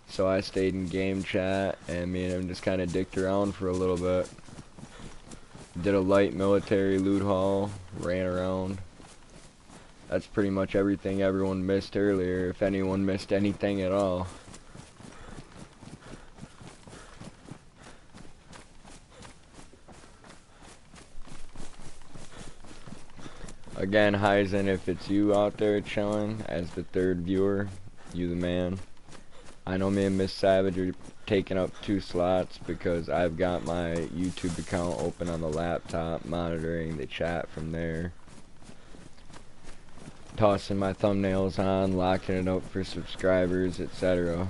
Speaker 1: So I stayed in game chat, and me and him just kind of dicked around for a little bit. Did a light military loot haul, ran around. That's pretty much everything everyone missed earlier, if anyone missed anything at all. Again, Heisen, if it's you out there chilling as the 3rd viewer, you the man. I know me and Miss Savage are taking up 2 slots because I've got my YouTube account open on the laptop, monitoring the chat from there. Tossing my thumbnails on, locking it up for subscribers, etc.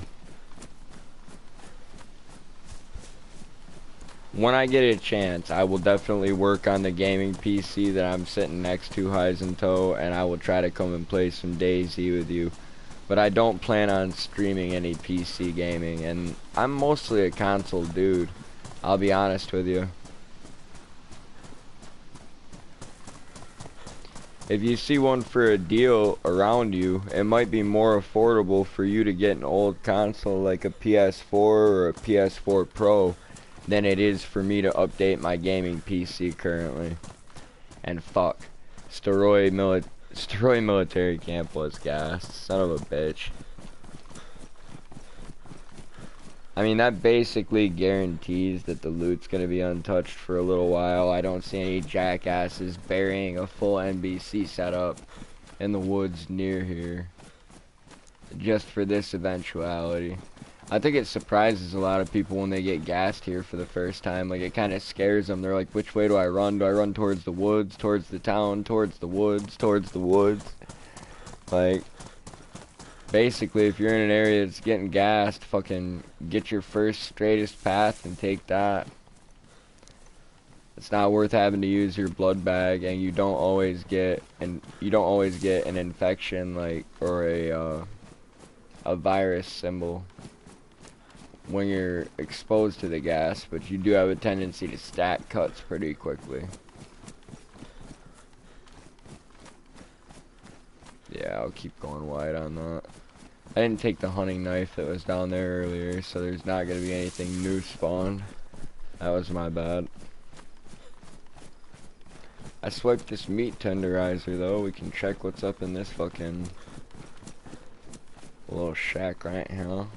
Speaker 1: When I get a chance, I will definitely work on the gaming PC that I'm sitting next to, Heisentoe, and I will try to come and play some DayZ with you. But I don't plan on streaming any PC gaming, and I'm mostly a console dude, I'll be honest with you. If you see one for a deal around you, it might be more affordable for you to get an old console like a PS4 or a PS4 Pro than it is for me to update my gaming PC currently. And fuck, Steroid military camp was gas. Son of a bitch. I mean, that basically guarantees that the loot's gonna be untouched for a little while. I don't see any jackasses burying a full NBC setup in the woods near here just for this eventuality. I think it surprises a lot of people when they get gassed here for the first time. Like, it kind of scares them. They're like, which way do I run? Do I run towards the woods, towards the town, towards the woods, towards the woods? Like, basically, if you're in an area that's getting gassed, fucking get your first straightest path and take that. It's not worth having to use your blood bag, and you don't always get an infection, like, or a virus symbol when you're exposed to the gas, but you do have a tendency to stack cuts pretty quickly. Yeah, I'll keep going wide on that. I didn't take the hunting knife that was down there earlier, so there's not going to be anything new spawned. That was my bad. I swiped this meat tenderizer though. We can check what's up in this fucking little shack right here.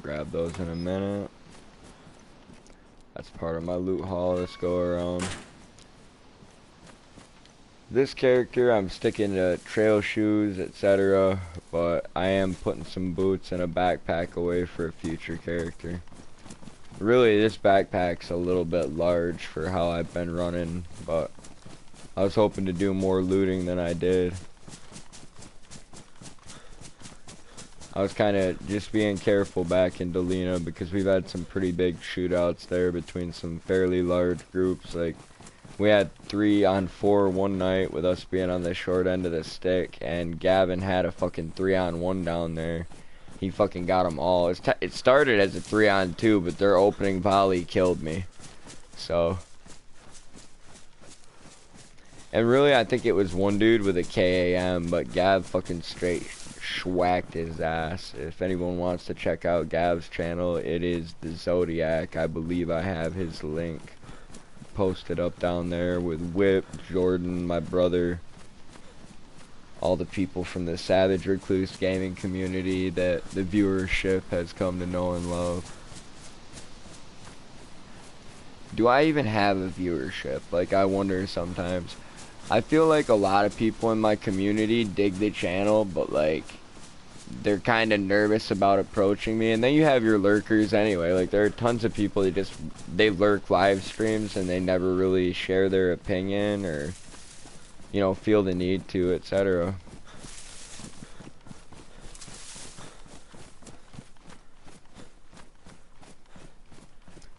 Speaker 1: Grab those in a minute. That's part of my loot haul. Let's go around. This character, I'm sticking to trail shoes, etc. But I am putting some boots and a backpack away for a future character. Really, this backpack's a little bit large for how I've been running, but I was hoping to do more looting than I did. I was kind of just being careful back in Dolina because we've had some pretty big shootouts there between some fairly large groups. Like, we had 3-on-4 one night with us being on the short end of the stick, and Gavin had a fucking 3-on-1 down there. He fucking got them all. It started as a 3-on-2, but their opening volley killed me. So, And really, I think it was one dude with a KAM, but Gav fucking straight schwacked his ass. If anyone wants to check out Gav's channel, it is the Zodiac. I believe I have his link posted up down there with Whip, Jordan, my brother, all the people from the Savage-Recluse-Gaming community that the viewership has come to know and love. Do I even have a viewership? Like, I wonder sometimes. I feel like a lot of people in my community dig the channel, but like they're kind of nervous about approaching me. And then you have your lurkers anyway. Like, there are tons of people that just, they lurk live streams and they never really share their opinion or, you know, feel the need to, etc.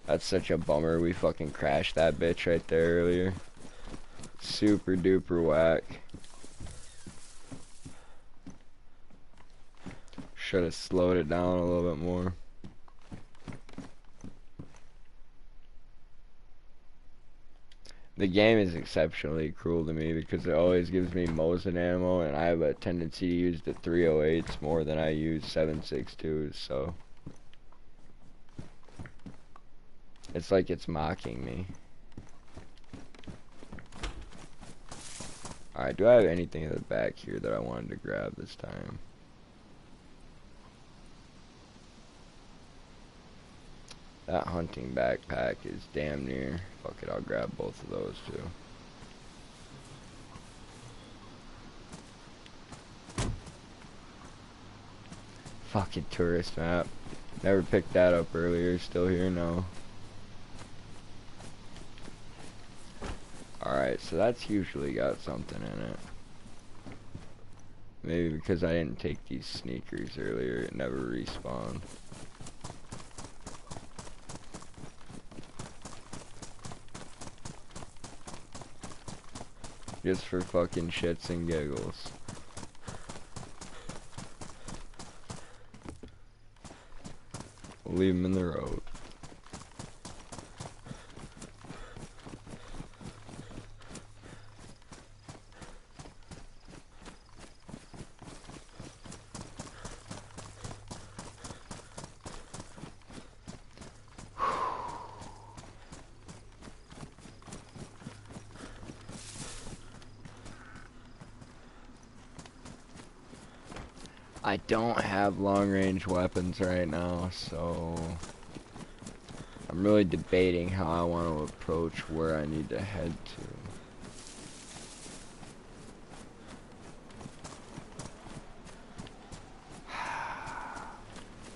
Speaker 1: That's such a bummer. We fucking crashed that bitch right there earlier. Super duper whack. Should have slowed it down a little bit more. The game is exceptionally cruel to me because it always gives me Mosin ammo, and I have a tendency to use the 308s more than I use 7.62s, so it's like it's mocking me. Alright, do I have anything in the back here that I wanted to grab this time? That hunting backpack is damn near. Fuck it, I'll grab both of those too. Fucking tourist map. Never picked that up earlier, still here now. Alright, so that's usually got something in it. Maybe because I didn't take these sneakers earlier, it never respawned. Just for fucking shits and giggles. We'll leave them in the road. I don't have long-range weapons right now, so I'm really debating how I want to approach where I need to head to.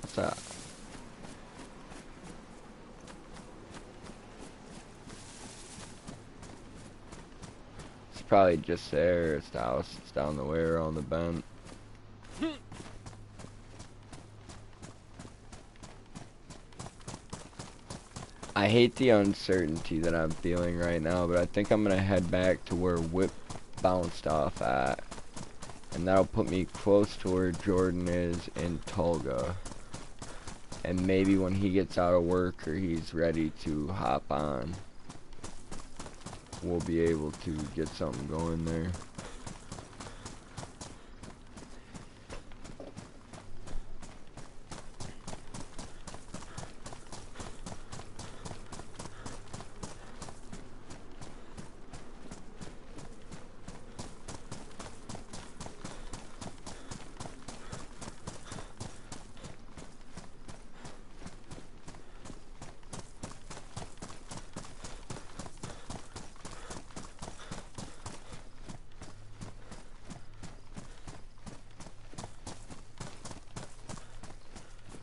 Speaker 1: What's that? It's probably just there. It's the house. It's down the way around the bend. I hate the uncertainty that I'm feeling right now, but I think I'm gonna head back to where Whip bounced off at. And that'll put me close to where Jordan is in Tulga. And maybe when he gets out of work or he's ready to hop on, we'll be able to get something going there.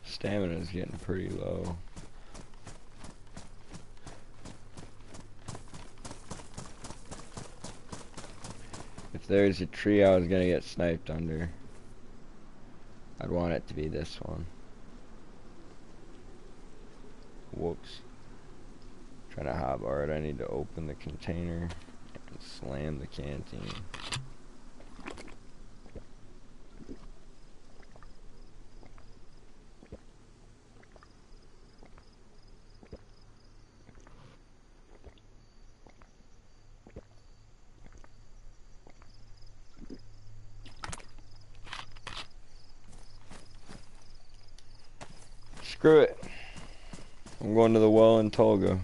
Speaker 1: Stamina's getting pretty low. If there's a tree I was gonna get sniped under, I'd want it to be this one. Whoops. Trying to hotbar it, I need to open the container and slam the canteen. Screw it. I'm going to the well in Tolga.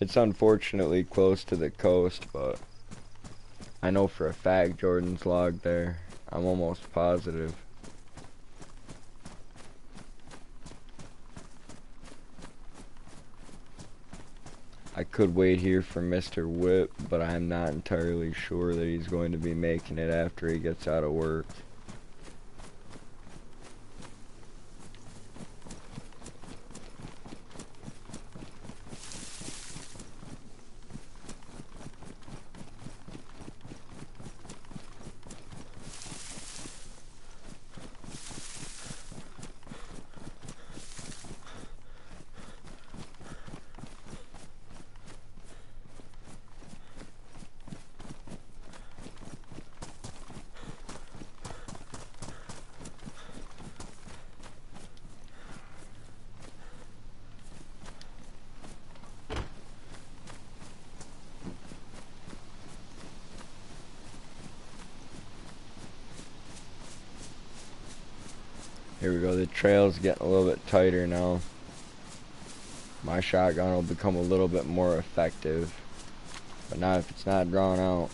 Speaker 1: It's unfortunately close to the coast, but I know for a fact Jordan's logged there. I'm almost positive. I could wait here for Mr. Whip, but I'm not entirely sure that he's going to be making it after he gets out of work. Here we go, the trail's getting a little bit tighter now. My shotgun will become a little bit more effective, but not if it's not drawn out.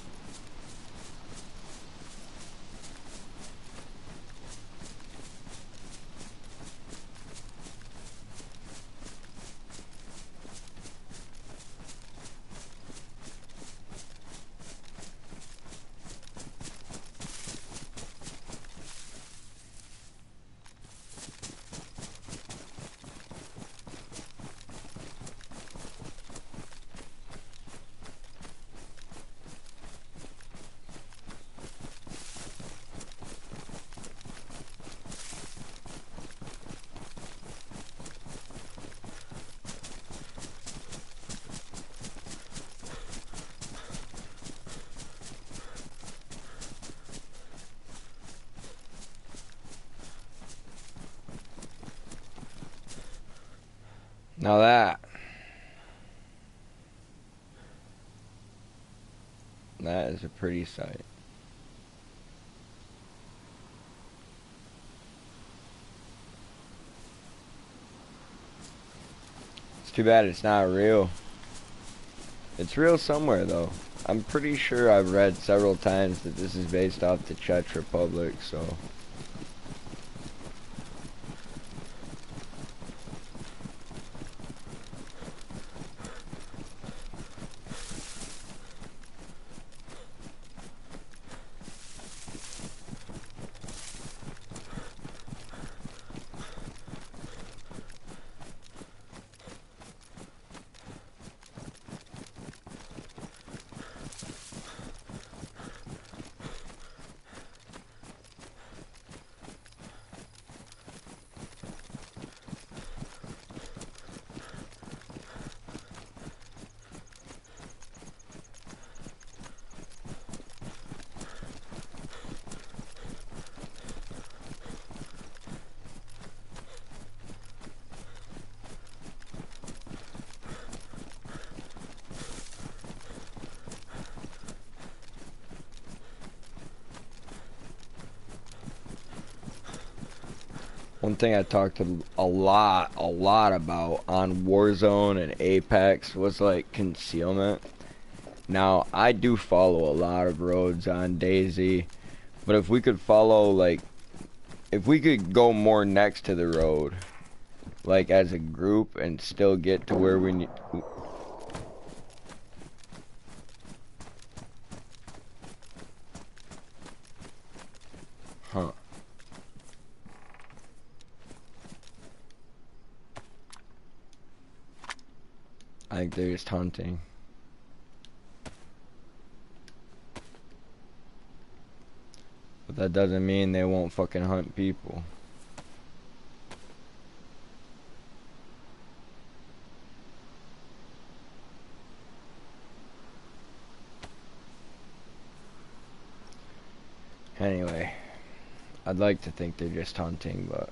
Speaker 1: Now that is a pretty sight. It's too bad it's not real. It's real somewhere though. I'm pretty sure I've read several times that this is based off the Czech Republic, so. One thing I talked a lot about on Warzone and Apex was like concealment. Now, I do follow a lot of roads on DayZ, but if we could follow, like, if we could go more next to the road, like as a group, and still get to where we need. Huh. I think they're just hunting. But that doesn't mean they won't fucking hunt people. Anyway, I'd like to think they're just hunting, but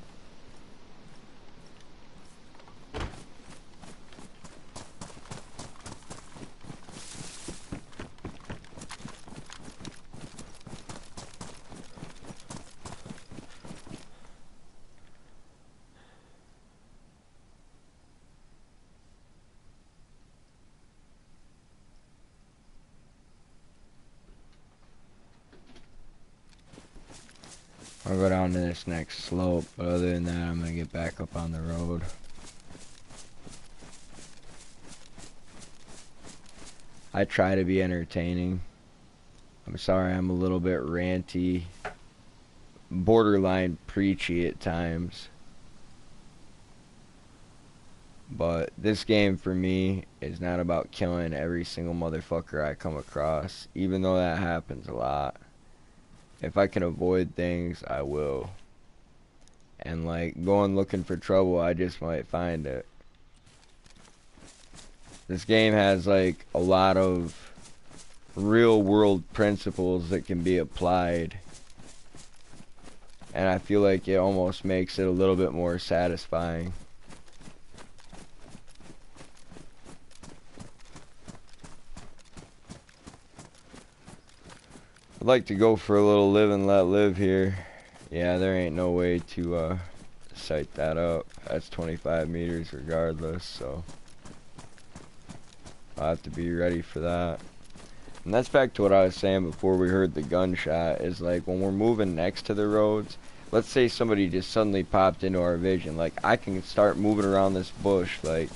Speaker 1: I'll go down to this next slope, but other than that, I'm gonna get back up on the road. I try to be entertaining. I'm sorry I'm a little bit ranty, borderline preachy at times. But this game for me is not about killing every single motherfucker I come across, even though that happens a lot. If I can avoid things, I will. And like going looking for trouble, I just might find it. This game has like a lot of real world principles that can be applied. And I feel like it almost makes it a little bit more satisfying. I'd like to go for a little live and let live here. Yeah, there ain't no way to sight that up. That's 25 meters regardless, so I'll have to be ready for that. And that's back to what I was saying before we heard the gunshot, is like when we're moving next to the roads, let's say somebody just suddenly popped into our vision, like I can start moving around this bush, like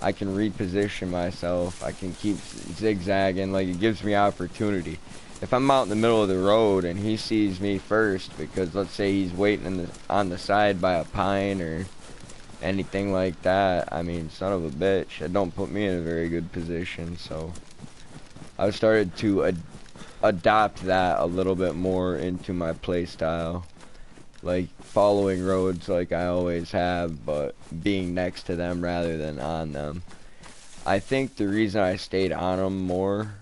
Speaker 1: I can reposition myself, I can keep zigzagging, like it gives me opportunity. If I'm out in the middle of the road and he sees me first, because let's say he's waiting on the side by a pine or anything like that, I mean, son of a bitch, it don't put me in a very good position. So I've started to adopt that a little bit more into my play style, like following roads like I always have, but being next to them rather than on them. I think the reason I stayed on them more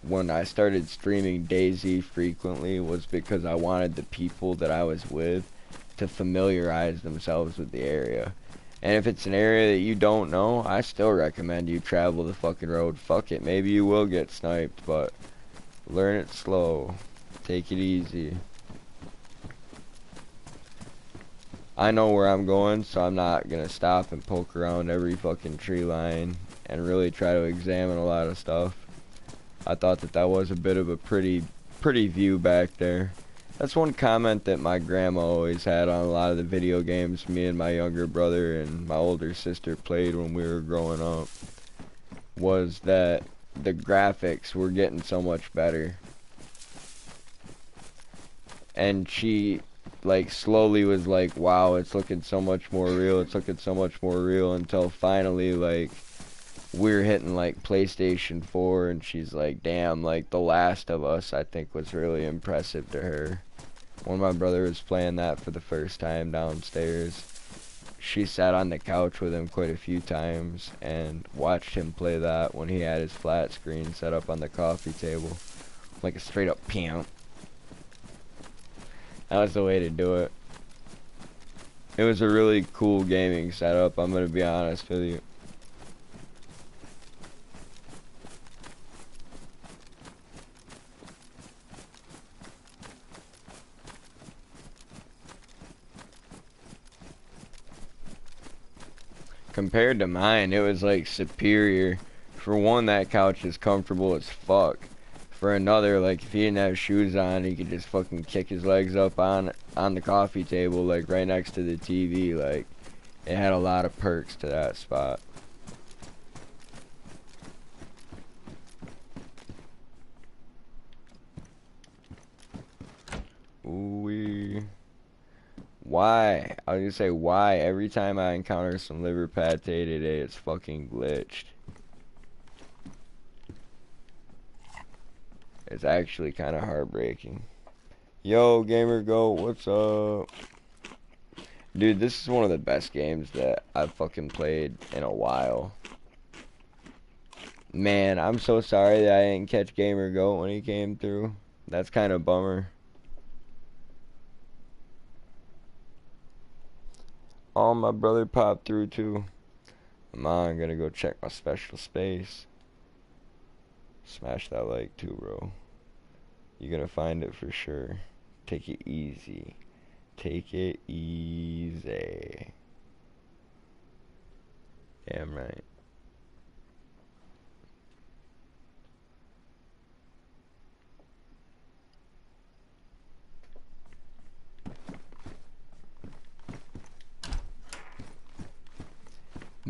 Speaker 1: when I started streaming DayZ frequently was because I wanted the people that I was with to familiarize themselves with the area. And if it's an area that you don't know, I still recommend you travel the fucking road. Fuck it, maybe you will get sniped, but learn it slow. Take it easy. I know where I'm going, so I'm not gonna stop and poke around every fucking tree line and really try to examine a lot of stuff. I thought that was a bit of a pretty view back there. That's one comment that my grandma always had on a lot of the video games me and my younger brother and my older sister played when we were growing up, was that the graphics were getting so much better. And she like slowly was like, wow, it's looking so much more real, it's looking so much more real, until finally like we're hitting like PlayStation 4 and she's like, damn, like The Last of Us I think was really impressive to her. When my brother was playing that for the first time downstairs, she sat on the couch with him quite a few times and watched him play that when he had his flat screen set up on the coffee table, like a straight up pimp. That was the way to do it. It was a really cool gaming setup, I'm gonna be honest with you. Compared to mine, it was like superior. For one, that couch is comfortable as fuck. For another, like if he didn't have shoes on, he could just fucking kick his legs up on the coffee table, like right next to the TV. Like it had a lot of perks to that spot. Ooh-wee. Why? I was gonna say why every time I encounter some liver pate today, it's fucking glitched. It's actually kind of heartbreaking. Yo, Gamer Go, what's up? Dude, this is one of the best games that I've fucking played in a while. Man, I'm so sorry that I didn't catch Gamer Go when he came through. That's kind of bummer. Oh, my brother popped through too. Come on, I'm gonna go check my special space. Smash that like too, bro. You're gonna find it for sure. Take it easy. Take it easy. Damn right.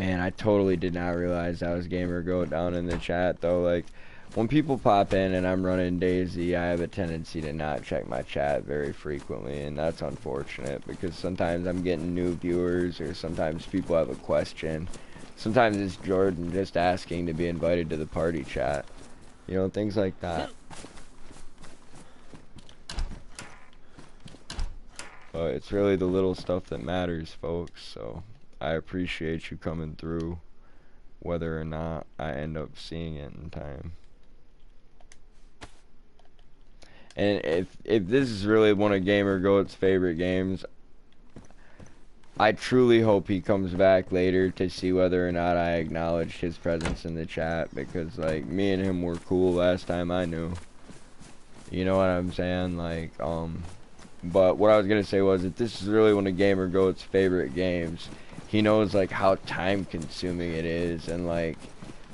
Speaker 1: Man, I totally did not realize that was Gamer Goat down in the chat, though. Like, when people pop in and I'm running Daisy, I have a tendency to not check my chat very frequently, and that's unfortunate, because sometimes I'm getting new viewers, or sometimes people have a question. Sometimes it's Jordan just asking to be invited to the party chat. You know, things like that. But it's really the little stuff that matters, folks, so I appreciate you coming through, whether or not I end up seeing it in time. And if this is really one of Gamer Goat's favorite games, I truly hope he comes back later to see whether or not I acknowledged his presence in the chat, because, like, me and him were cool last time I knew. You know what I'm saying? Like, but what I was gonna say was, if this is really one of Gamer Goat's favorite games, he knows, like, how time consuming it is, and, like,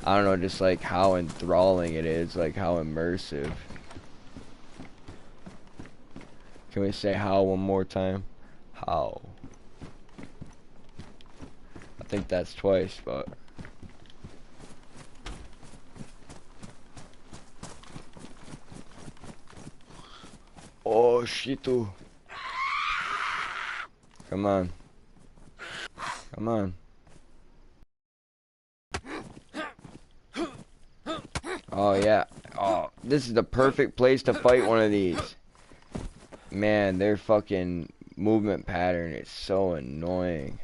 Speaker 1: I don't know, just, like, how enthralling it is, like, how immersive. Can we say how one more time? How? I think that's twice, but... Oh, shitu. Come on. Come on. Oh, yeah. Oh, this is the perfect place to fight one of these. Man, their fucking movement pattern is so annoying.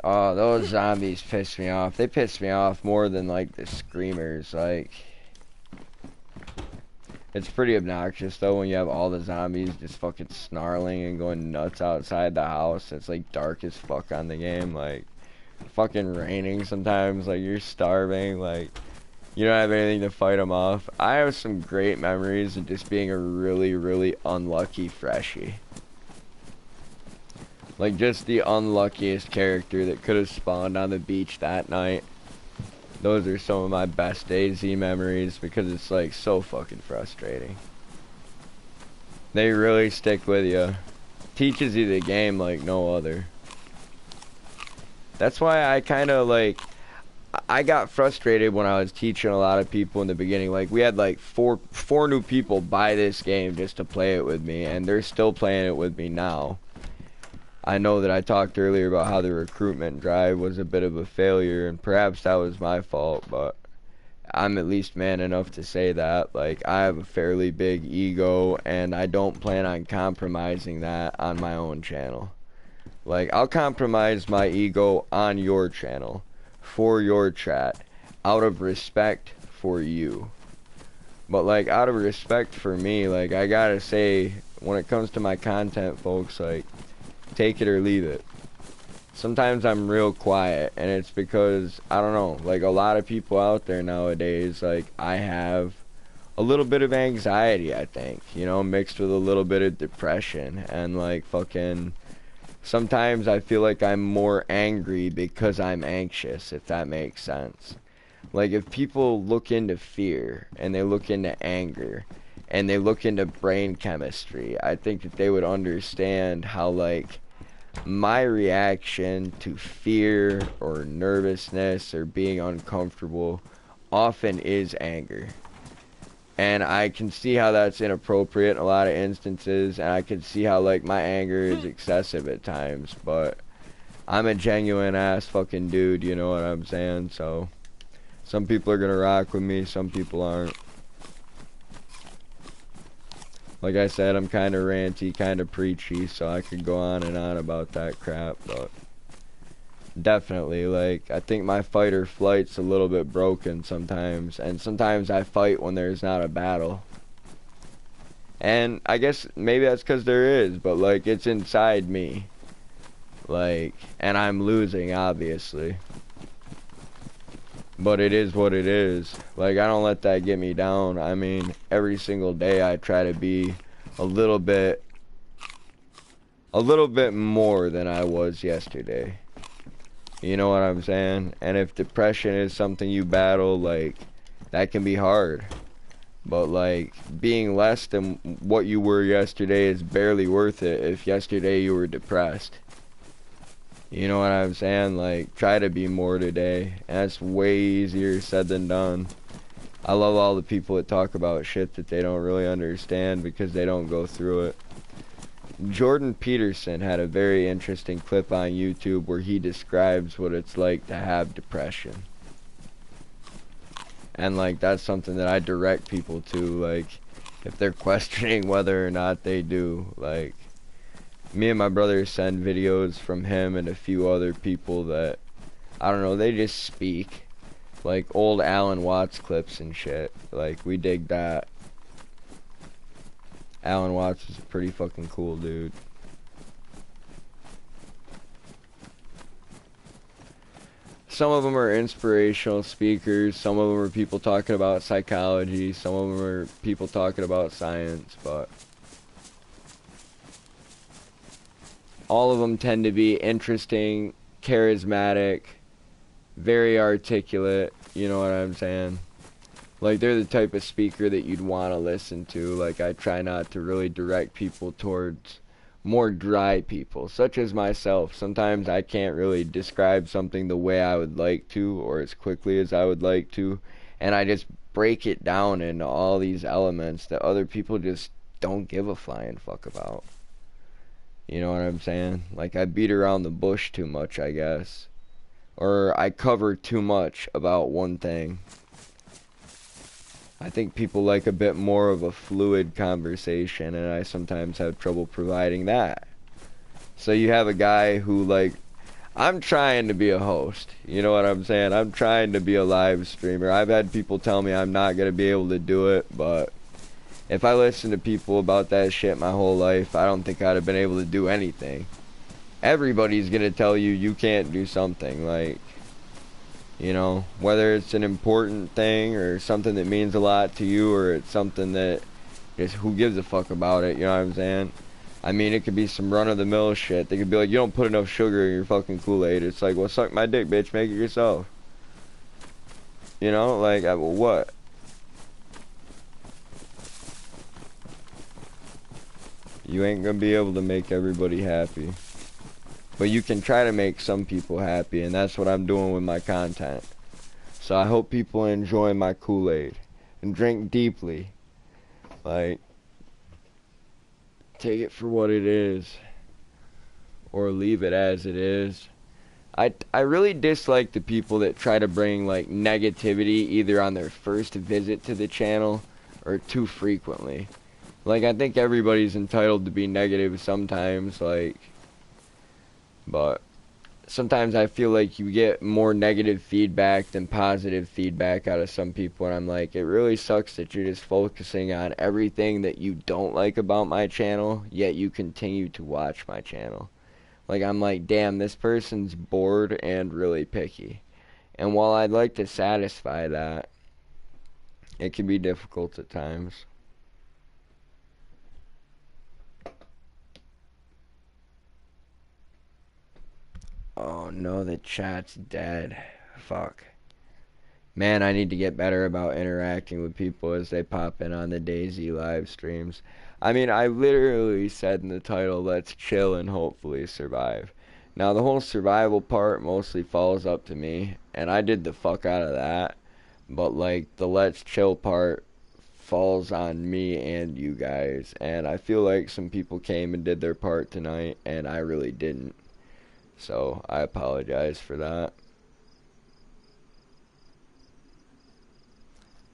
Speaker 1: Oh, those zombies piss me off. They piss me off more than, like, the screamers. Like, it's pretty obnoxious, though, when you have all the zombies just fucking snarling and going nuts outside the house. It's, like, dark as fuck on the game. Like, fucking raining sometimes. Like, you're starving. Like, you don't have anything to fight them off. I have some great memories of just being a really, really unlucky freshie. Like, just the unluckiest character that could have spawned on the beach that night. Those are some of my best AZ memories, because it's, like, so fucking frustrating. They really stick with you. Teaches you the game like no other. That's why I kind of, like... I got frustrated when I was teaching a lot of people in the beginning. Like, we had like four new people buy this game just to play it with me, and they're still playing it with me now. I know that I talked earlier about how the recruitment drive was a bit of a failure, and perhaps that was my fault, but I'm at least man enough to say that. Like, I have a fairly big ego, and I don't plan on compromising that on my own channel. Like, I'll compromise my ego on your channel, for your chat, out of respect for you. But, like, out of respect for me, like, I gotta say, when it comes to my content, folks, like, take it or leave it. Sometimes I'm real quiet, and it's because, I don't know, like, a lot of people out there nowadays, like, I have a little bit of anxiety, I think, you know, mixed with a little bit of depression, and, like, fucking... Sometimes I feel like I'm more angry because I'm anxious, if that makes sense. Like, if people look into fear, and they look into anger, and they look into brain chemistry, I think that they would understand how, like, my reaction to fear, or nervousness, or being uncomfortable, often is anger. And I can see how that's inappropriate in a lot of instances, and I can see how, like, my anger is excessive at times, but I'm a genuine ass fucking dude, you know what I'm saying? So, some people are gonna rock with me, some people aren't. Like I said, I'm kind of ranty, kind of preachy, so I could go on and on about that crap, but... Definitely, like, I think my fight or flight's a little bit broken sometimes, and sometimes I fight when there's not a battle. And I guess maybe that's because there is, but, like, it's inside me. Like, and I'm losing, obviously. But it is what it is. Like, I don't let that get me down. I mean, every single day I try to be a little bit more than I was yesterday. You know what I'm saying? And if depression is something you battle, like, that can be hard. But, like, being less than what you were yesterday is barely worth it if yesterday you were depressed. You know what I'm saying? Like, try to be more today. And that's way easier said than done. I love all the people that talk about shit that they don't really understand because they don't go through it. Jordan Peterson had a very interesting clip on YouTube where he describes what it's like to have depression. And like, that's something that I direct people to, like, if they're questioning whether or not they do. Like, me and my brother send videos from him and a few other people that, I don't know, they just speak. Like old Alan Watts clips and shit. Like, we dig that. Alan Watts is a pretty fucking cool dude. Some of them are inspirational speakers. Some of them are people talking about psychology. Some of them are people talking about science. But all of them tend to be interesting, charismatic, very articulate. You know what I'm saying? Like, they're the type of speaker that you'd want to listen to. Like, I try not to really direct people towards more dry people, such as myself. Sometimes I can't really describe something the way I would like to, or as quickly as I would like to, and I just break it down into all these elements that other people just don't give a flying fuck about. You know what I'm saying? Like, I beat around the bush too much, I guess. Or I cover too much about one thing. I think people like a bit more of a fluid conversation, and I sometimes have trouble providing that. So you have a guy who, like, I'm trying to be a host. You know what I'm saying? I'm trying to be a live streamer. I've had people tell me I'm not going to be able to do it, but if I listened to people about that shit my whole life, I don't think I'd have been able to do anything. Everybody's going to tell you you can't do something, like, you know, whether it's an important thing or something that means a lot to you, or it's something that just, who gives a fuck about it, you know what I'm saying? I mean, it could be some run-of-the-mill shit. They could be like, you don't put enough sugar in your fucking Kool-Aid. It's like, well, suck my dick, bitch, make it yourself. You know, like, what? You ain't gonna be able to make everybody happy. But you can try to make some people happy, and that's what I'm doing with my content. So I hope people enjoy my Kool-Aid and drink deeply. Like, take it for what it is, or leave it as it is. I really dislike the people that try to bring, like, negativity either on their first visit to the channel or too frequently. Like, I think everybody's entitled to be negative sometimes, like, but sometimes I feel like you get more negative feedback than positive feedback out of some people, and I'm like, it really sucks that you're just focusing on everything that you don't like about my channel, yet you continue to watch my channel. Like, I'm like, damn, this person's bored and really picky. And while I'd like to satisfy that, it can be difficult at times. Oh no, the chat's dead. Fuck. Man, I need to get better about interacting with people as they pop in on the DayZ live streams. I mean, I literally said in the title, let's chill and hopefully survive. Now, the whole survival part mostly falls up to me, and I did the fuck out of that. But, like, the let's chill part falls on me and you guys. And I feel like some people came and did their part tonight, and I really didn't. So, I apologize for that.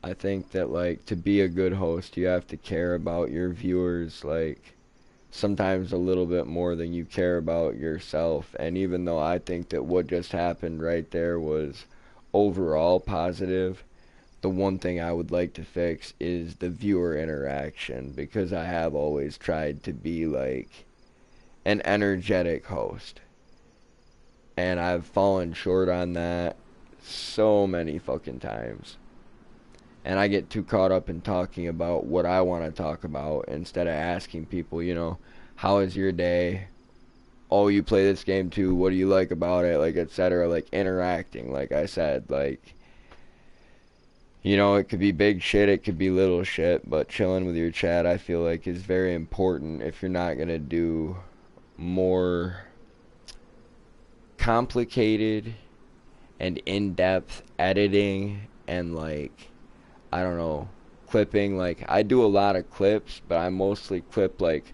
Speaker 1: I think that, like, to be a good host, you have to care about your viewers, like, sometimes a little bit more than you care about yourself. And even though I think that what just happened right there was overall positive, the one thing I would like to fix is the viewer interaction, because I have always tried to be, like, an energetic host. And I've fallen short on that so many fucking times. And I get too caught up in talking about what I want to talk about instead of asking people, you know, how is your day? Oh, you play this game too, what do you like about it? Like, etc. Like, interacting, like I said. Like, you know, it could be big shit, it could be little shit, but chilling with your chat, I feel like, is very important if you're not going to do more complicated and in-depth editing and like, I don't know, clipping. Like, I do a lot of clips, but I mostly clip like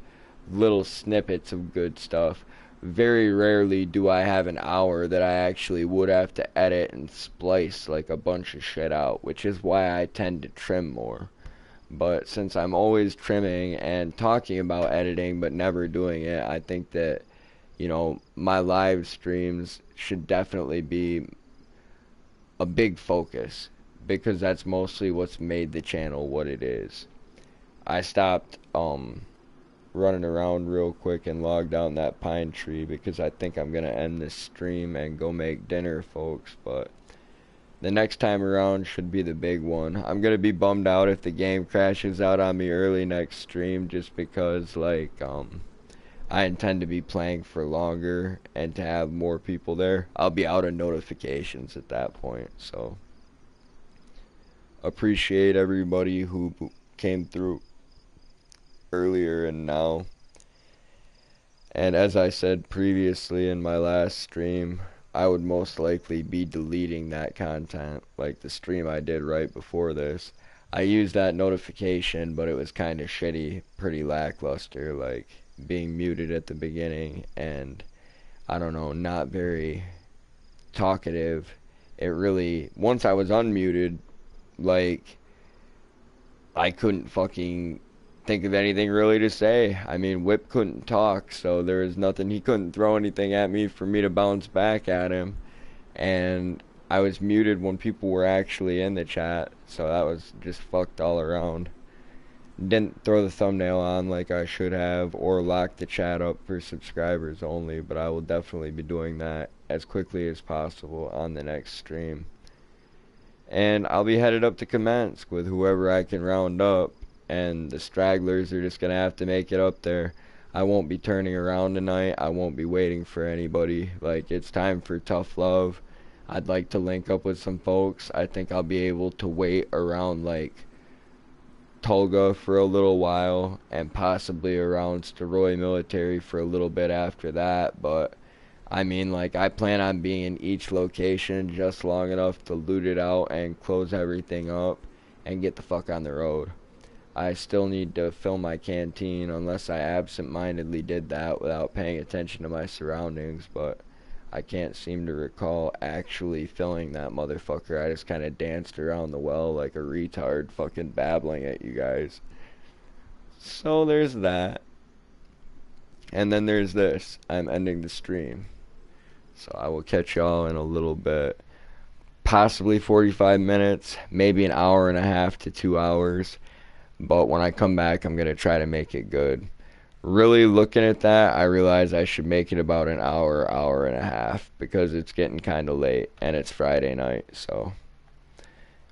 Speaker 1: little snippets of good stuff. Very rarely do I have an hour that I actually would have to edit and splice like a bunch of shit out, which is why I tend to trim more. But since I'm always trimming and talking about editing but never doing it, I think that, you know, my live streams should definitely be a big focus because that's mostly what's made the channel what it is. I stopped running around real quick and logged down that pine tree because I think I'm gonna end this stream and go make dinner, folks. But the next time around should be the big one. I'm gonna be bummed out if the game crashes out on me early next stream, just because like I intend to be playing for longer and to have more people there. I'll be out of notifications at that point. So appreciate everybody who came through earlier and now. And as I said previously in my last stream, I would most likely be deleting that content, like the stream I did right before this. I used that notification, but it was kind of shitty, pretty lackluster, like being muted at the beginning and, I don't know, not very talkative. It really, once I was unmuted, like, I couldn't fucking think of anything really to say. I mean, Whip couldn't talk, so there was nothing. He couldn't throw anything at me for me to bounce back at him. And I was muted when people were actually in the chat, so that was just fucked all around. Didn't throw the thumbnail on like I should have, or lock the chat up for subscribers only, but I will definitely be doing that as quickly as possible on the next stream. And I'll be headed up to Commence with whoever I can round up, and the stragglers are just gonna have to make it up there. I won't be turning around tonight. I won't be waiting for anybody. Like, it's time for tough love. I'd like to link up with some folks. I think I'll be able to wait around like Tulga for a little while and possibly around Steroy Military for a little bit after that. But I mean, like, I plan on being in each location just long enough to loot it out and close everything up and get the fuck on the road. I still need to fill my canteen unless I absent-mindedly did that without paying attention to my surroundings, but I can't seem to recall actually filling that motherfucker. I just kind of danced around the well like a retard fucking babbling at you guys. So there's that. And then there's this. I'm ending the stream. So I will catch y'all in a little bit. Possibly 45 minutes, maybe an hour and a half to 2 hours. But when I come back, I'm going to try to make it good. Really looking at that, I realize I should make it about an hour, hour and a half, because it's getting kind of late and it's Friday night. So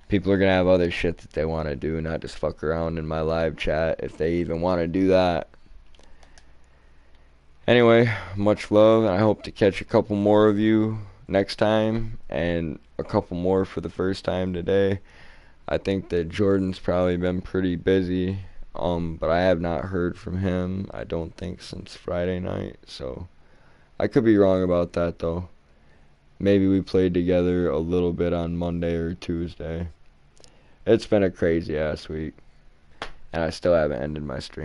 Speaker 1: people are going to have other shit that they want to do, not just fuck around in my live chat if they even want to do that. Anyway, much love, and I hope to catch a couple more of you next time, and a couple more for the first time today. I think that Jordan's probably been pretty busy, but I have not heard from him, I don't think, since Friday night, so I could be wrong about that, though. Maybe we played together a little bit on Monday or Tuesday. It's been a crazy-ass week, and I still haven't ended my stream.